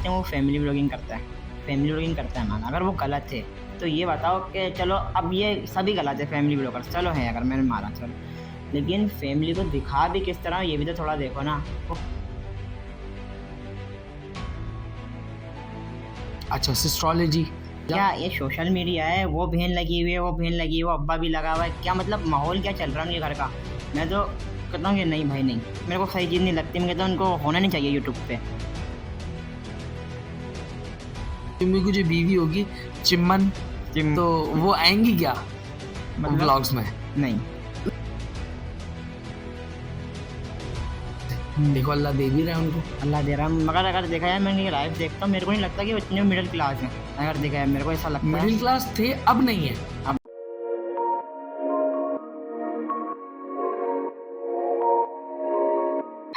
समझते हैं वो फैमिली व्लॉगिंग करता है, फैमिली व्लॉगिंग करता है माना, अगर वो गलत है तो ये बताओ कि चलो अब ये सभी गलत है फैमिली व्लॉगर्स, चलो है अगर मैंने मारा चलो, लेकिन फैमिली को दिखा भी किस तरह ये भी तो थोड़ा देखो ना। अच्छा, सिस्ट्रोलॉजी क्या ये सोशल मीडिया है, वो बहन लगी हुई है, वो बहन लगी है, वो अब्बा भी लगा हुआ है, क्या मतलब माहौल क्या चल रहा है उनके घर का। मैं तो कहता हूँ कि नहीं भाई नहीं, मेरे को सही चीज़ नहीं लगती, मैं कहता हूँ उनको होना नहीं चाहिए यूट्यूब पे। मेरी को जो बीवी होगी चिमन, तो वो आएंगी क्या मतलब ब्लॉग्स में? नहीं, देखो अल्लाह दे भी रहा है उनको। अल्लाह दे रहा है, मगर अगर देखा जाए मैं लाइफ देखता हूँ, मेरे को नहीं लगता कि वो इतने मिडिल क्लास हैं, अगर देखा जाए मेरे को ऐसा लगता है। मिडिल क्लास थे, अब नहीं है। अब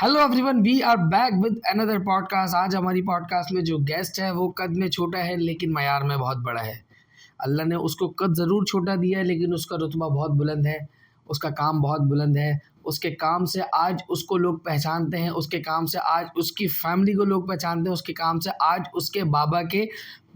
hello everyone, we are back with another podcast. आज हमारी पॉडकास्ट में जो गेस्ट है वो कद में छोटा है लेकिन मयार में बहुत बड़ा है। अल्लाह ने उसको कद ज़रूर छोटा दिया है लेकिन उसका रुतबा बहुत बुलंद है, उसका काम बहुत बुलंद है। उसके काम से आज उसको लोग पहचानते हैं, उसके काम से आज उसकी फैमिली को लोग पहचानते हैं, उसके काम से आज उसके बाबा के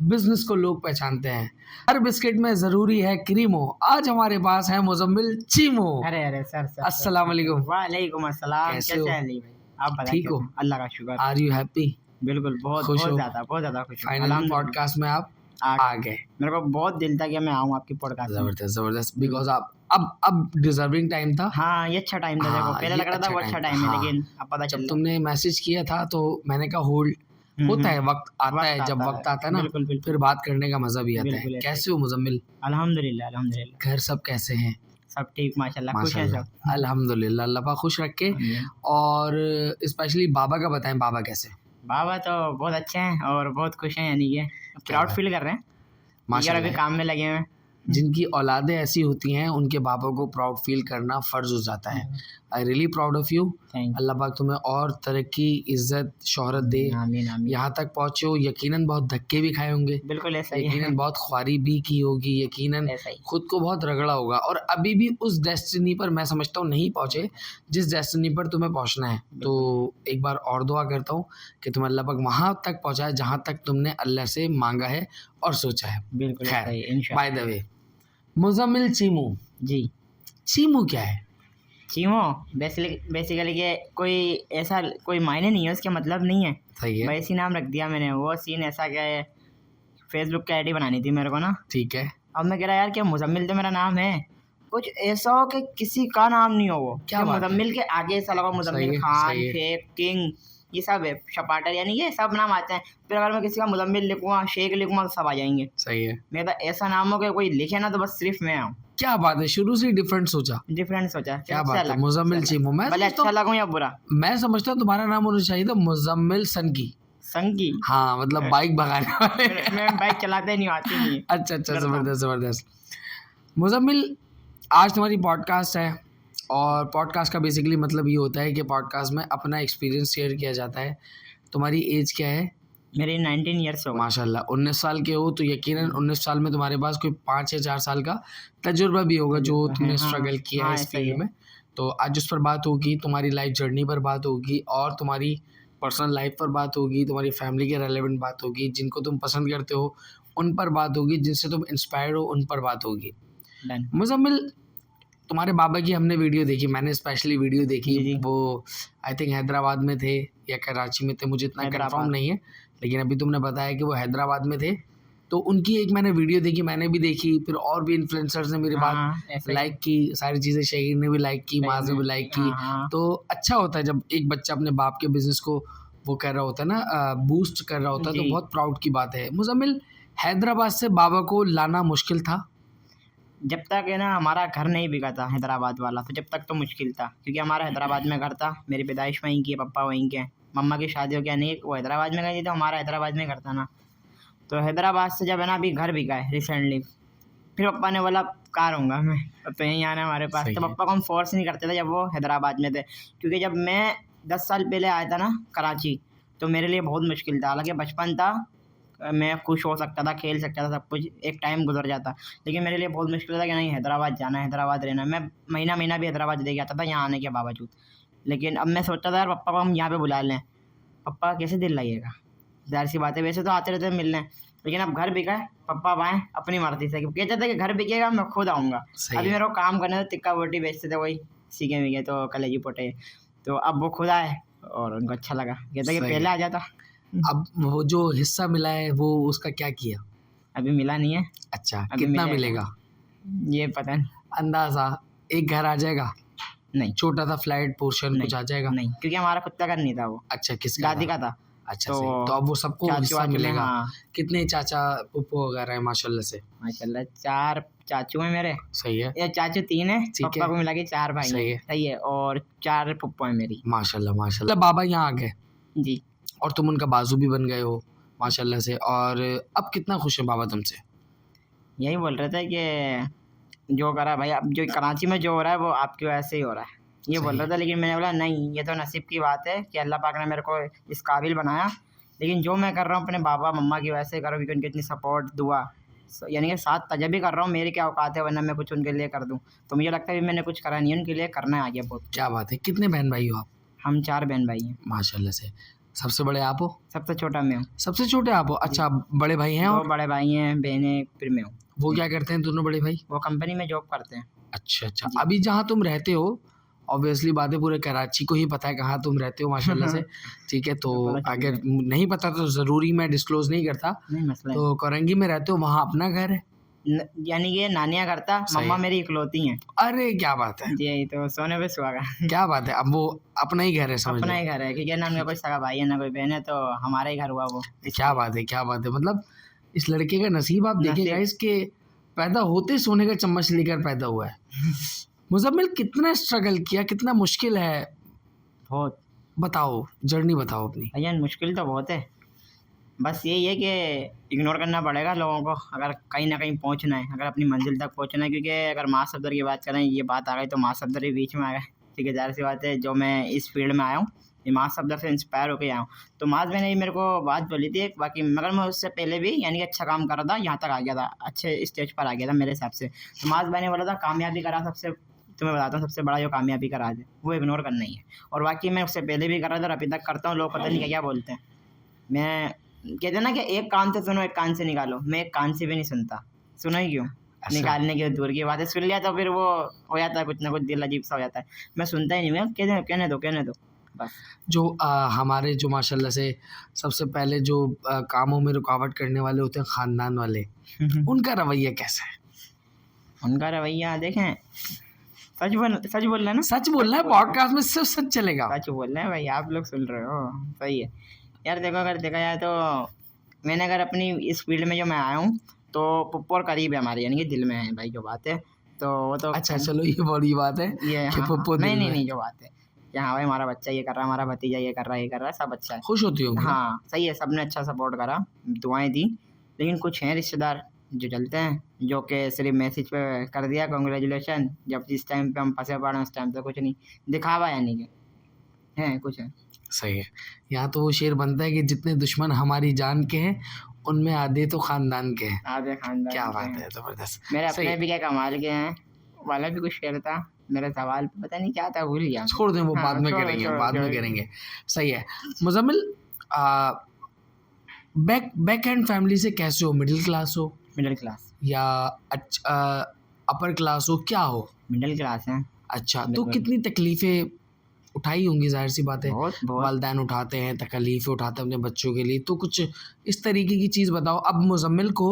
बिजनेस को लोग पहचानते हैं। हर बिस्किट में ज़रूरी है क्रीमो। आज हमारे पास है मुजम्मिल चीमो। अरे अरे सर अस्सलाम वालेकुम। वालेकुम अस्सलाम, कैसे कैसे हो? हैं अली भाई? आप बताइए ठीक हो? अल्लाह का शुक्र। Are you happy? बिल्कुल, बहुत खुश बहुत हो? ज़्यादा खुश हूँ। फाइनली पॉडकास्ट में आप आ गए। मेरे को बहुत दिल था कि मैं आऊँ आपकी पॉडकास्ट में। ज़बरदस्त बिकॉज आप अब डिजर्विंग टाइम था। हाँ, ये अच्छा टाइम था, देखो हाँ, पहले ये लग रहा था अच्छा वो अच्छा टाइम टाइम है, हाँ। लेकिन अब पता जब चल तुमने मैसेज किया था तो मैंने कहा होल्ड होता है, वक्त आता है, जब वक्त आता है ना बिल्कुल बिल्कुल फिर बात करने का मजा भी आता बिल्कुल है। ऐसा कैसे हो मुजम्मिल? अल्हम्दुलिल्लाह अल्हम्दुलिल्लाह, घर सब कैसे हैं? सब ठीक माशाल्लाह, खुश है माशाल्लाह, सब। अल्हम्दुलिल्लाह, अल्लाह पाक खुश रखे। आमीन। और स्पेशली बाबा का बताएं, बाबा कैसे? बाबा तो बहुत अच्छे हैं और बहुत खुश हैं, यानी कि प्राउड बात फील कर रहे हैं यार, माशाल्लाह अभी है। काम में लगे हुए हैं। जिनकी औलादें ऐसी होती हैं उनके बापों को प्राउड फील करना फ़र्ज़ हो जाता है। I really proud of you. Thank अल्लाह पाक तुम्हें और तरक्की, इज़्ज़त, शोहरत दे। यू। आमीन आमीन, यहाँ तक पहुँचे हो, यकीनन बहुत धक्के भी खाए होंगे, बिल्कुल ऐसा ही है, यकीनन बहुत ख्वारी भी की होगी, यकीनन ऐसा ही। खुद को बहुत रगड़ा होगा और अभी भी उस डेस्टिनी पर मैं समझता हूँ नहीं पहुँचे जिस डेस्टिनी पर तुम्हें पहुँचना है। तो एक बार और दुआ करता हूँ कि तुम्हें अल्लाह पाक वहाँ तक पहुँचाए जहाँ तक तुमने अल्लाह से मांगा है और सोचा है। बिल्कुल ऐसा ही खैर, इंशाल्लाह। बाय द वे, मुजम्मिल चीमू, जी, चीमू क्या है? चीमो बेसिकली कि कोई ऐसा कोई मायने नहीं है, उसका मतलब नहीं है, सही है, वैसे नाम रख दिया मैंने। वो सीन ऐसा क्या है, फेसबुक की आईडी बनानी थी मेरे को ना, ठीक है। अब मैं कह रहा यार क्या मुजम्मिल तो मेरा नाम है, कुछ ऐसा हो कि किसी का नाम नहीं हो वो, क्या कि बात है? मुजम्मिल के आगे ऐसा लगा मुजम्मिल सही है, खान, सही है। शेख, किंग, ये सब है, शपाटर, यानी ये सब नाम आते हैं। फिर अगर मैं किसी का मुजम्मिल लिखूँगा, शेख लिखूँगा तो सब आ जाएंगे। सही है, मेरा तो ऐसा नाम हो कि कोई लिखे ना तो बस सिर्फ मैं आऊँ। क्या बात है, शुरू से ही डिफरेंट सोचा। डिफरेंट सोचा, क्या बात है, मुजम्मिल चीमू। मैं भले समझता अच्छा लगूँ या बुरा। मैं समझता हूँ तुम्हारा नाम होना चाहिए था मुजम्मिल सनकी। संगी, हाँ, मतलब बाइक भगाने वाले। मैं बाइक चलाते नहीं, आती नहीं है। अच्छा, डरता हूँ। ज़बरदस्त। मुजम्मिल, आज तुम्हारी पॉडकास्ट है और पॉडकास्ट का बेसिकली मतलब ये होता है कि पॉडकास्ट में अपना एक्सपीरियंस शेयर किया जाता है। तुम्हारी एज क्या है? मेरी 19 ईयर्स हो गए। माशाल्लाह, 19 साल के हो तो यकीनन 19 साल में तुम्हारे पास कोई 5 या 4 साल का तजुर्बा भी होगा जो तुमने हाँ, स्ट्रगल किया है हाँ, इस ऐसा ही फील्ड है। में। तो आज उस पर बात होगी, तुम्हारी लाइफ जर्नी पर बात होगी और तुम्हारी पर्सनल लाइफ पर बात होगी, तुम्हारी फैमिली के रेलेवेंट बात होगी, जिनको तुम पसंद करते हो उन पर बात होगी, जिनसे तुम इंस्पायर्ड हो उन पर बात होगी। डन। मुजम्मिल, तुम्हारे बाबा की हमने वीडियो देखी, मैंने स्पेशली वीडियो देखी। जी, जी। वो आई थिंक हैदराबाद में थे या कराची में थे, मुझे इतना हैदराबाद। कंफर्म नहीं है, लेकिन अभी तुमने बताया कि वो हैदराबाद में थे। तो उनकी एक मैंने वीडियो देखी, मैंने भी देखी, फिर और भी इन्फ्लुएंसर्स ने मेरी हाँ, बात ऐसा ही। लाइक की, सारी चीज़ें शहीर ने भी लाइक की, माज ने भी लाइक की। हाँ, तो अच्छा होता है जब एक बच्चा अपने बाप के बिजनेस को वो कर रहा होता है ना, बूस्ट कर रहा होता है, तो जी। बहुत प्राउड की बात है। मुजम्मिल, हैदराबाद से बाबा को लाना मुश्किल था? जब तक है ना हमारा घर नहीं बिका था हैदराबाद वाला, तो जब तक तो मुश्किल था, क्योंकि हमारा हैदराबाद में घर था, मेरी पैदाइश वहीं की है, पापा वहीं के हैं, मम्मा की शादी हो गया नहीं, वो हैदराबाद में गई थी, तो हमारा हैदराबाद में घर था ना। तो हैदराबाद से जब है ना अभी घर बिका है रिसेंटली, फिर पापा ने बोला कार होऊंगा मैं, अब तो यहीं आना है हमारे पास। सही तो है। पापा को हम फोर्स नहीं करते थे जब वो हैदराबाद में थे, क्योंकि जब मैं 10 साल पहले आया था ना कराची, तो मेरे लिए बहुत मुश्किल था। हालांकि बचपन था, मैं खुश हो सकता था, खेल सकता था, सब कुछ, एक टाइम गुजर जाता, लेकिन मेरे लिए बहुत मुश्किल था कि नहीं हैदराबाद जाना है, हैदराबाद रहना है। मैं महीना भी हैदराबाद दे के आता था यहाँ आने के बावजूद। लेकिन अब मैं सोचता था यार पापा को हम यहाँ पे बुला लें, पापा कैसे दिल लगेगा, ज़ाहिर सी बात है, वैसे तो आते रहते हैं मिलने, लेकिन अब घर बिका है, पप्पा अब आए अपनी मर्ज़ी से, कहते थे कि घर बिकेगा मैं खुद आऊँगा। सही अभी है। मेरे को काम करने तो टिक्का बोटी बेचते थे वही, सीखे-वीखे तो कलेजी पोटे, तो अब वो खुद आए और उनको अच्छा लगा, कहते कि सही पहले है। आ जाता। अब वो जो हिस्सा मिला है वो उसका क्या किया? अभी मिला नहीं है, अच्छा, अभी कितना मिलेगा। मिलेगा? ये पता नहीं। अंदाज़ा एक घर आ जाएगा? नहीं, छोटा सा फ्लैट पोर्शन कुछ आ जाएगा? नहीं, क्योंकि हमारा खुद का घर नहीं था वो, अच्छा, किसका दादी था? का था। अच्छा, तो सही। तो अब वो सबको चाचू हिस्सा वाचू ने, मिलेगा। हाँ, कितने चाचा फूफू वगैरह हैं माशाल्लाह से? माशाल्लाह 4 चाचू हैं मेरे, सही है, या चाचू 3 हैं, ठीक पप्पा है। को मिला के 4 भाई सही हैं, है। सही है, और 4 फुप्पो हैं मेरी। माशाल्लाह, माशाल्लाह। बाबा यहाँ आ गए जी, और तुम उनका बाजू भी बन गए हो माशाल्लाह से, और अब कितना खुश है बाबा तुमसे? यही बोल रहे थे कि जो करा भाई, अब जो कराची में जो हो रहा है वो आपकी वजह से ही हो रहा है, ये सही बोल रहा है। था। लेकिन मैंने बोला नहीं, ये तो नसीब की बात है कि अल्लाह पाक ने मेरे को इस काबिल बनाया, लेकिन जो मैं कर रहा हूँ अपने बाबा मम्मा की वजह से कर रहा हूँ, क्योंकि उनकी इतनी सपोर्ट दुआ, यानी कि साथ तजबी कर रहा हूँ, मेरी क्या औकात है वरना मैं कुछ उनके लिए कर दूँ, तो मुझे लगता है कि मैंने कुछ करा नहीं है उनके लिए, करना है आगे बहुत। क्या बात है। कितने बहन भाई हो आप? हम 4 बहन भाई हैं, माशाल्लाह से। सबसे बड़े आप हो? सबसे छोटा मैं हूँ, सबसे छोटे आप हो? अच्छा, बड़े भाई हैं 2 और? बड़े भाई हैं, बहनें, फिर मैं हूँ। वो क्या करते हैं दोनों बड़े भाई? वो कंपनी में जॉब करते हैं। अच्छा, अच्छा। जी। अभी जहाँ तुम रहते हो, ऑब्वियसली बात है, पूरे कराची को ही पता है कहाँ तुम रहते हो माशाल्लाह से, ठीक है। तो पता चल अगर नहीं पता तो ज़रूरी मैं डिस्क्लोज़ नहीं करता। नहीं मसला तो कोरंगी में रहते हो, वहाँ अपना घर है? यानी कि नानिया घर था, सही मम्मा है। मेरी इकलौती हैं। अरे क्या बात है, जी, तो सोने पे सुहागा। क्या बात है। अब वो अपना ही घर है समझ अपना लो। ही घर है, क्योंकि ना उनका कोई सगा भाई है ना कोई बहन है, तो हमारा ही घर हुआ वो। क्या बात है, क्या बात है। मतलब इस लड़के का नसीब आप देखें नसीब। गाइस के पैदा होते सोने का चम्मच लेकर पैदा हुआ है। मुज़म्मिल कितना स्ट्रगल किया, कितना मुश्किल है, बहुत बताओ, जर्नी बताओ अपनी। भैया, मुश्किल तो बहुत है, बस यही है कि इग्नोर करना पड़ेगा लोगों को, अगर कहीं ना कहीं पहुंचना है, अगर अपनी मंजिल तक पहुंचना है। क्योंकि अगर माँ सफदर की बात करें, ये बात आ गई तो माँ सफदर भी बीच में आ गए, ठीक है, ज़ाहिर सी बात है, जो मैं इस फील्ड में आया हूँ ये माँ सफदर से इंस्पायर होकर आया हूँ। तो माज भाई ने भी मेरे को बात बोली थी बाकी, मगर मैं उससे पहले भी यानी कि अच्छा काम कर रहा था, यहाँ तक आ गया था, अच्छे स्टेज पर आ गया था मेरे हिसाब से। तो माज भाई ने बोला था कामयाबी करा, सबसे तुम्हें बताता हूँ सबसे बड़ा जो कामयाबी का राज है वो इग्नोर करना ही है। और बाकी मैं उससे पहले भी कर रहा था और अभी तक करता हूँ, लोग पता नहीं क्या क्या बोलते हैं। मैं कहते हैं ना कि एक कान से सुनो एक कान से निकालो, मैं एक कान से भी नहीं सुनता, सुनो ही क्यों, निकालने की दूर की बात है, सुन लिया तो फिर वो हो जाता है कुछ ना कुछ, दिल अजीब सा हो जाता है, मैं सुनता ही नहीं, मैं कहने दो बस। जो हमारे जो माशाल्लाह से सबसे पहले जो कामों में रुकावट करने वाले होते हैं ख़ानदान वाले, उनका रवैया कैसा है? उनका रवैया देखें, सच बोल रहे हैं ना, सच बोलना है, पॉडकास्ट में सिर्फ सच चलेगा। सच बोल रहे हैं भाई, आप लोग सुन रहे हो, सही है यार। देखो अगर देखा जाए तो मैंने अगर अपनी इस फील्ड में जो मैं आया हूँ तो पुप्पो और करीब है हमारे, यानी कि दिल में है भाई जो बात है, तो वो तो अच्छा चलो, ये बड़ी बात है ये कि हाँ, पुप्पो दिल में। नहीं जो बात है कि हाँ भाई हमारा बच्चा ये कर रहा है, हमारा भतीजा ये कर रहा है, सब अच्छा है। खुश होती होंगी ना? हाँ सही है, सबने अच्छा सपोर्ट करा, दुआएं दी, लेकिन कुछ हैं रिश्तेदार जो चलते हैं जो कि सिर्फ मैसेज पे कर दिया कॉन्ग्रेचुलेशन, जब जिस टाइम पे हम फंसे पड़े उस टाइम पे कुछ नहीं दिखावा, यानी कि हैं कुछ है। सही है। यहाँ तो वो शेर बनता है कि जितने दुश्मन हमारी जान के हैं उनमें आधे तो ख़ानदान के हैं। आधे खानदान क्या के बात हैं। है, ज़बरदस्त। मेरे सही अपने है। भी क्या कमाल के हैं, वाला भी कुछ शेर था, मेरा सवाल पता नहीं क्या था, भूल गया। छोड़ दें वो, हाँ, बाद में छोड़ो, करेंगे, छोड़ो, बाद में छोड़ो। करेंगे। सही है। मुज़म्मिल, बैक एंड फैमिली से कैसे हो? मिडिल क्लास हो मिडिल क्लास, या अपर क्लास हो, क्या हो? मिडिल क्लास है, अच्छा, तो बिल्कुल। कितनी तकलीफ़ें उठाई होंगी, ज़ाहिर सी बात है, बहुत वालिदैन उठाते हैं, तकलीफ़ें उठाते हैं अपने बच्चों के लिए, तो कुछ इस तरीके की चीज़ बताओ। अब मुज़म्मिल को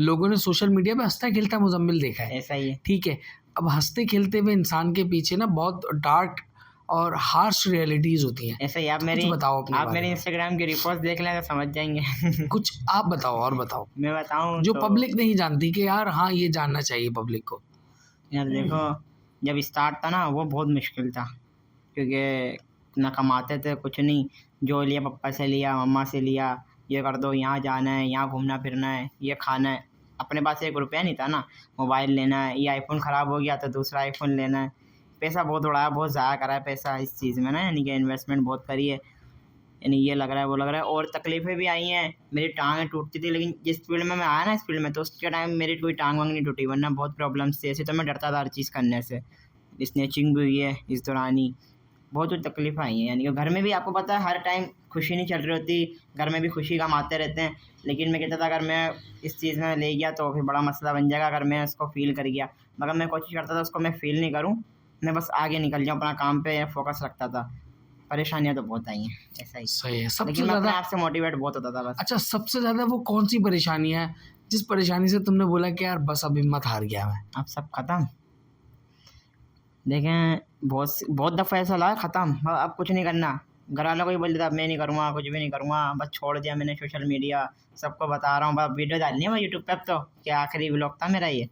लोगों ने सोशल मीडिया पे हंसता खेलता मुज़म्मिल देखा है, ऐसा ही है। ठीक है। अब हंसते खेलते हुए इंसान के पीछे ना बहुत डार्क और हार्श रियलिटीज़ होती हैं। ऐसा ही आप कुछ मेरी बताओ अपने आप बारे मेरे में। इंस्टाग्राम की रिपोस्ट देख लें तो समझ जाएंगे। कुछ आप बताओ, और बताओ मैं बताऊं जो तो पब्लिक नहीं जानती कि यार हाँ ये जानना चाहिए पब्लिक को। यार देखो, जब स्टार्ट था ना वो बहुत मुश्किल था, क्योंकि ना कमाते थे कुछ नहीं, जो लिया पापा से लिया, मम्मा से लिया, ये कर दो, यहाँ जाना है, यहाँ घूमना फिरना है, ये खाना है, अपने पास 1 रुपया नहीं था ना, मोबाइल लेना है, ये आईफोन ख़राब हो गया तो दूसरा आईफोन लेना है, पैसा बहुत उड़ाया, बहुत ज़ाया करा है पैसा इस चीज़ में ना, यानी कि इन्वेस्टमेंट बहुत करी है, यानी ये लग रहा है वो लग रहा है, और तकलीफ़ें भी आई हैं, मेरी टाँगें टूटती थी, लेकिन जिस फील्ड में मैं आया ना इस फील्ड में, तो उसके टाइम मेरी कोई टाँग वांग नहीं टूटी, वरना बहुत प्रॉब्लम्स थी, ऐसे तो मैं डरता था हर चीज़ करने से, स्नेचिंग भी हुई है इस दौरान ही, बहुत तकलीफ़ आई हैं। यानी कि घर में भी आपको पता है हर टाइम खुशी नहीं चल रही होती, घर में भी खुशी कम आते रहते हैं। लेकिन मैं कहता था अगर मैं इस चीज़ में ले गया तो फिर बड़ा मसला बन जाएगा अगर मैं उसको फ़ील कर गया। मगर मैं कोशिश करता था उसको मैं फ़ील नहीं करूँ, मैं बस आगे निकल जाऊँ, अपना काम पे फ़ोकस रखता था। परेशानियाँ तो बहुत आई हैं, ऐसा ही। सही है। सबसे लेकिन मैं अपने ज़्यादा आप से मोटिवेट बहुत होता था बस। अच्छा, सबसे ज़्यादा वो कौन-सी परेशानी है, जिस परेशानी से तुमने बोला कि यार बस अब हिम्मत हार गया मैं? अब सब ख़त्म। देखें बहुत दफ़ा ऐसा लगा ख़त्म, अब कुछ नहीं करना। घर वालों को भी बोल देता अब मैं नहीं करूँगा, कुछ भी नहीं करूँगा, बस छोड़ दिया मैंने सोशल मीडिया, सबको बता रहा हूँ, बस वीडियो डालनी है मैं यूट्यूब पे अब तो, कि आखिरी व्लॉग था मेरा ये।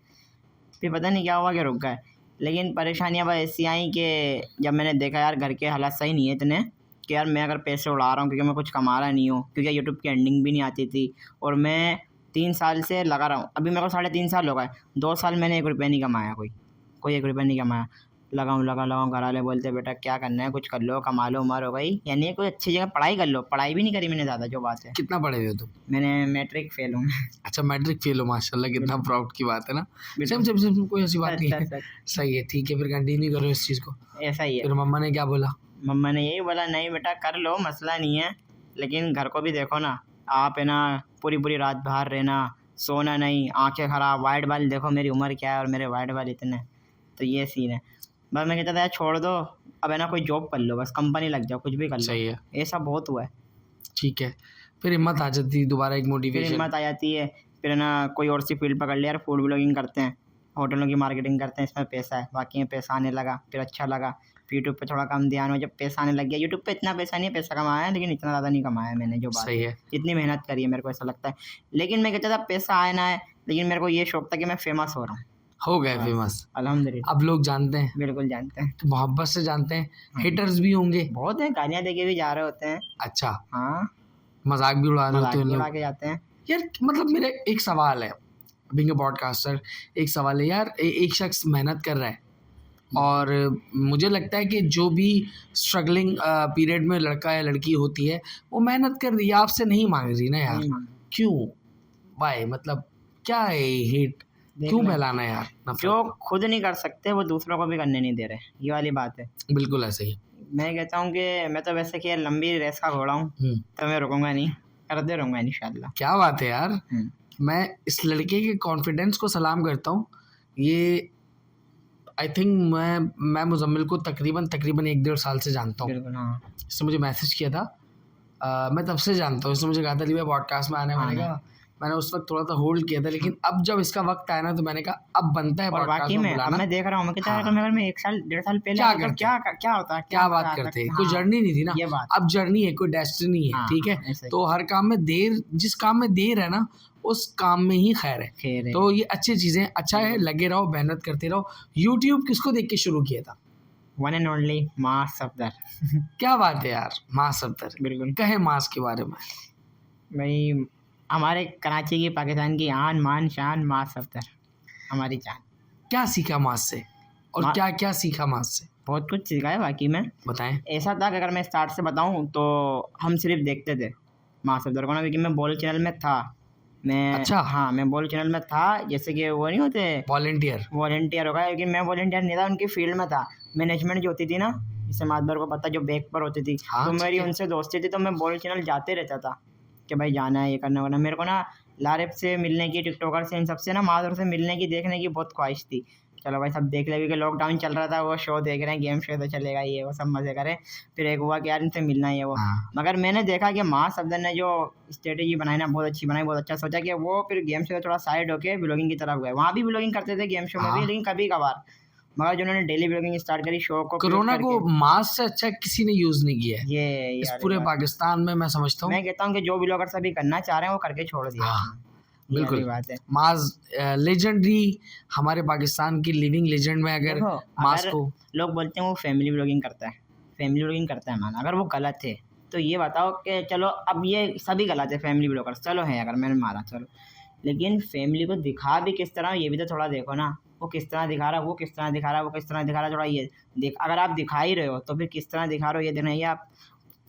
फिर पता नहीं क्या हुआ कि रुक गए। लेकिन परेशानियाँ बस ऐसी आई कि जब मैंने देखा यार घर के हालात सही नहीं है इतने, कि यार मैं अगर पैसे उड़ा रहा हूँ क्योंकि मैं कुछ कमा रहा नहीं हूँ, क्योंकि यूट्यूब की एंडिंग भी नहीं आती थी और मैं 3 साल से लगा रहा हूँ। अभी मेरे को 3.5 साल हो गए, 2 साल मैंने 1 रुपया नहीं कमाया, कोई 1 रुपया नहीं कमाया। लगाऊँ, घर वाले बोलते बेटा क्या करना है, कुछ कर लो, कमा लो, उम्र हो गई, यानी कोई अच्छी जगह पढ़ाई कर लो। पढ़ाई भी नहीं करी मैंने ज़्यादा, जो बात है। कितना पढ़े हुए हो तुम? मैंने मैट्रिक फेल हूँ। अच्छा, मैट्रिक फेल हो, माशाल्लाह, कितना प्राउड की बात है ना। बिल्कुल। सेम कोई ऐसी बात नहीं है। सच। सही है, ठीक है, फिर कंटिन्यू करो इस चीज़ को। ऐसा ही है। फिर मम्मा ने क्या बोला? मम्मा ने यही बोला नहीं बेटा कर लो, मसला नहीं है, लेकिन घर को भी देखो ना। आप है ना पूरी रात बाहर रहना, सोना नहीं, आंखें ख़राब, वाइट बाल देखो मेरी उम्र क्या है और मेरे वाइट बाल इतने। तो ये सीन है। बस मैं कहता था यार छोड़ दो, अब है ना कोई जॉब कर लो, बस कंपनी लग जाओ, कुछ भी कर लो। सही है, ऐसा बहुत हुआ है। ठीक है। फिर हिम्मत आ जाती है दोबारा, एक फिर मोटिवेशन। हिम्मत आ जाती है, फिर है ना कोई और सी फील्ड पकड़ लिया यार, फूड ब्लॉगिंग करते हैं, होटलों की मार्केटिंग करते हैं, इसमें पैसा है। बाकी में पैसा आने लगा, फिर अच्छा लगा। फिर यूट्यूब पे थोड़ा कम ध्यान हो, जब पैसा आने लग गया। यूट्यूब पे इतना पैसा नहीं है, पैसा कमाया है लेकिन इतना ज़्यादा नहीं कमाया मैंने, जो बात सही है। है। इतनी मेहनत करी है मेरे को ऐसा लगता है। लेकिन मैं कहता था पैसा आए ना आए, लेकिन मेरे को ये शौक था कि मैं फेमस हो रहा हूँ। हो गए बस, फेमस। अल्हम्दुलिल्लाह। अब लोग जानते हैं, बिल्कुल जानते हैं। तो मोहब्बत से जानते हैं। हाँ। हेटर्स भी होंगे। बहुत हैं, गालियाँ दे के भी जा रहे होते हैं। अच्छा, हाँ, मजाक भी उड़ा रहे मजाक होते हैं भी उड़ा लोग। के जाते हैं। यार मतलब मेरा एक सवाल है, बीइंग अ पॉडकास्टर, एक सवाल है यार, एक शख्स मेहनत कर रहा है और मुझे लगता है कि जो भी स्ट्रगलिंग पीरियड में लड़का या लड़की होती है, वो मेहनत कर रही है, आपसे नहीं मांग रही ना यार। नहीं मांग। क्यों? वाई? मतलब क्या है हेट? देख क्यों ले, फैलाना है यार नफरत जो को? खुद नहीं कर सकते वो दूसरों को भी करने नहीं दे रहे, ये वाली बात है। बिल्कुल ऐसे ही। मैं कहता हूँ कि मैं तो वैसे कि लंबी रेस का घोड़ा हूँ, तो मैं रुकूंगा नहीं, करते रहूँगा इंशाल्लाह। क्या बात है यार। मैं इस लड़के के कॉन्फिडेंस को सलाम करता हूँ। ये आई थिंक मैं मुजम्मिल को तकरीबन 1-1.5 साल से जानता हूँ। बिल्कुल। हाँ, इसने मुझे मैसेज किया था, मैं तब से जानता हूँ। इसने मुझे कहा था भाई पॉडकास्ट में आने, मैंने कहा, मैंने उस वक्त थोड़ा सा होल्ड किया था, लेकिन अब जब इसका वक्त आया ना तो मैंने कहा अब बनता है और पॉडकास्ट बाकी में में अब बुलाना। मैं देख रहा हूँ, मैं कहता हाँ। अगर मैं 1 साल 1.5 साल पहले क्या आता तो करते? क्या होता, क्या बात मजा आता। करते हैं, कोई हाँ, जर्नी नहीं थी ना। ये बात। अब जर्नी है, कोई डेस्टिनी है, हाँ, ठीक है। ऐसे ही। तो हर काम में देर, जिस काम में देर है ना उस काम में ही खैर है। खैर है। तो ये अच्छी चीज़ें, अच्छा है, लगे रहो, मेहनत करते रहो। यूट्यूब किसको देख के शुरू किया था? वन एंड ओनली माँ सफदर। क्या बात है यार, माँ सफदर। बिल्कुल कहे मास के बारे में। भाई, हमारे कराची की, पाकिस्तान की आन मान शान माँ सफदर, हमारी जान। क्या सीखा मास से और माँ- क्या क्या सीखा मास से? बहुत कुछ सीखा है बाकी में। बताएं। ऐसा था कि अगर मैं स्टार्ट से बताऊं तो हम सिर्फ देखते थे माँ सफदर को ना, क्योंकि मैं बॉल चैनल में था। मैं अच्छा। हाँ, मैं बॉल चैनल में था, जैसे कि वो नहीं होते वॉलंटियर। वॉलंटियर होगा, लेकिन मैं वॉलंटियर नहीं था, उनकी फील्ड में था। मैनेजमेंट जो होती थी ना, जैसे मातबर को पता, जो बैक पर होती थी, हाँ, तो ठीक मेरी है। उनसे दोस्ती थी, तो मैं बॉल चैनल जाते रहता था कि भाई जाना है, ये करना वरना। मेरे को ना लारिफ से मिलने की, टिकटॉकर से, इन सबसे ना माधुर से मिलने की, देखने की बहुत ख्वाहिश थी। चलो भाई सब देख ले, क्योंकि लॉकडाउन चल रहा था, वो शो देख रहे हैं, गेम शो तो चलेगा, ये वो सब मज़े करें। फिर एक हुआ कि यार इनसे मिलना ही है वो। हाँ। मगर मैंने देखा कि माँ सफदर ने जो स्ट्रेटेजी बनाई ना, बहुत अच्छी बनाई, बहुत अच्छा सोचा कि वो फिर गेम शो से थोड़ा साइड होके ब्लॉगिंग की तरफ गए। वहाँ भी ब्लॉगिंग करते थे गेम शो में भी, हाँ। लेकिन कभी कभार। मगर जो उन्होंने डेली ब्लॉगिंग स्टार्ट करी, शो को create कोरोना को करके, मास से अच्छा किसी ने यूज नहीं किया है ये इस वाली पूरे बात। पाकिस्तान में, मैं समझता हूँ। मैं कहता हूँ कि जो ब्लॉगर सभी करना चाह रहे हैं वो करके छोड़ दिया। हाँ, ये बिल्कुल वाली बात है। मास लेजेंडरी, हमारे पाकिस्तान की लिविंग लेजेंड में अगर देखो, मास अगर को, लोग बोलते हैं वो फैमिली ब्लॉगिंग करता है, फैमिली ब्लॉगिंग करता है माना, अगर वो गलत है तो ये बताओ कि चलो अब ये सभी गलत है फैमिली ब्लॉगर्स, चलो है, अगर मैंने मारा चलो, लेकिन फैमिली को दिखा भी किस तरह, ये भी तो थोड़ा देखो ना। वो किस तरह दिखा रहा है, वो किस तरह दिखा रहा है, वो किस तरह दिखा रहा है, थोड़ा ये देख। अगर आप दिखा ही रहे हो तो फिर किस तरह दिखा रहे हो ये देखना, ये आप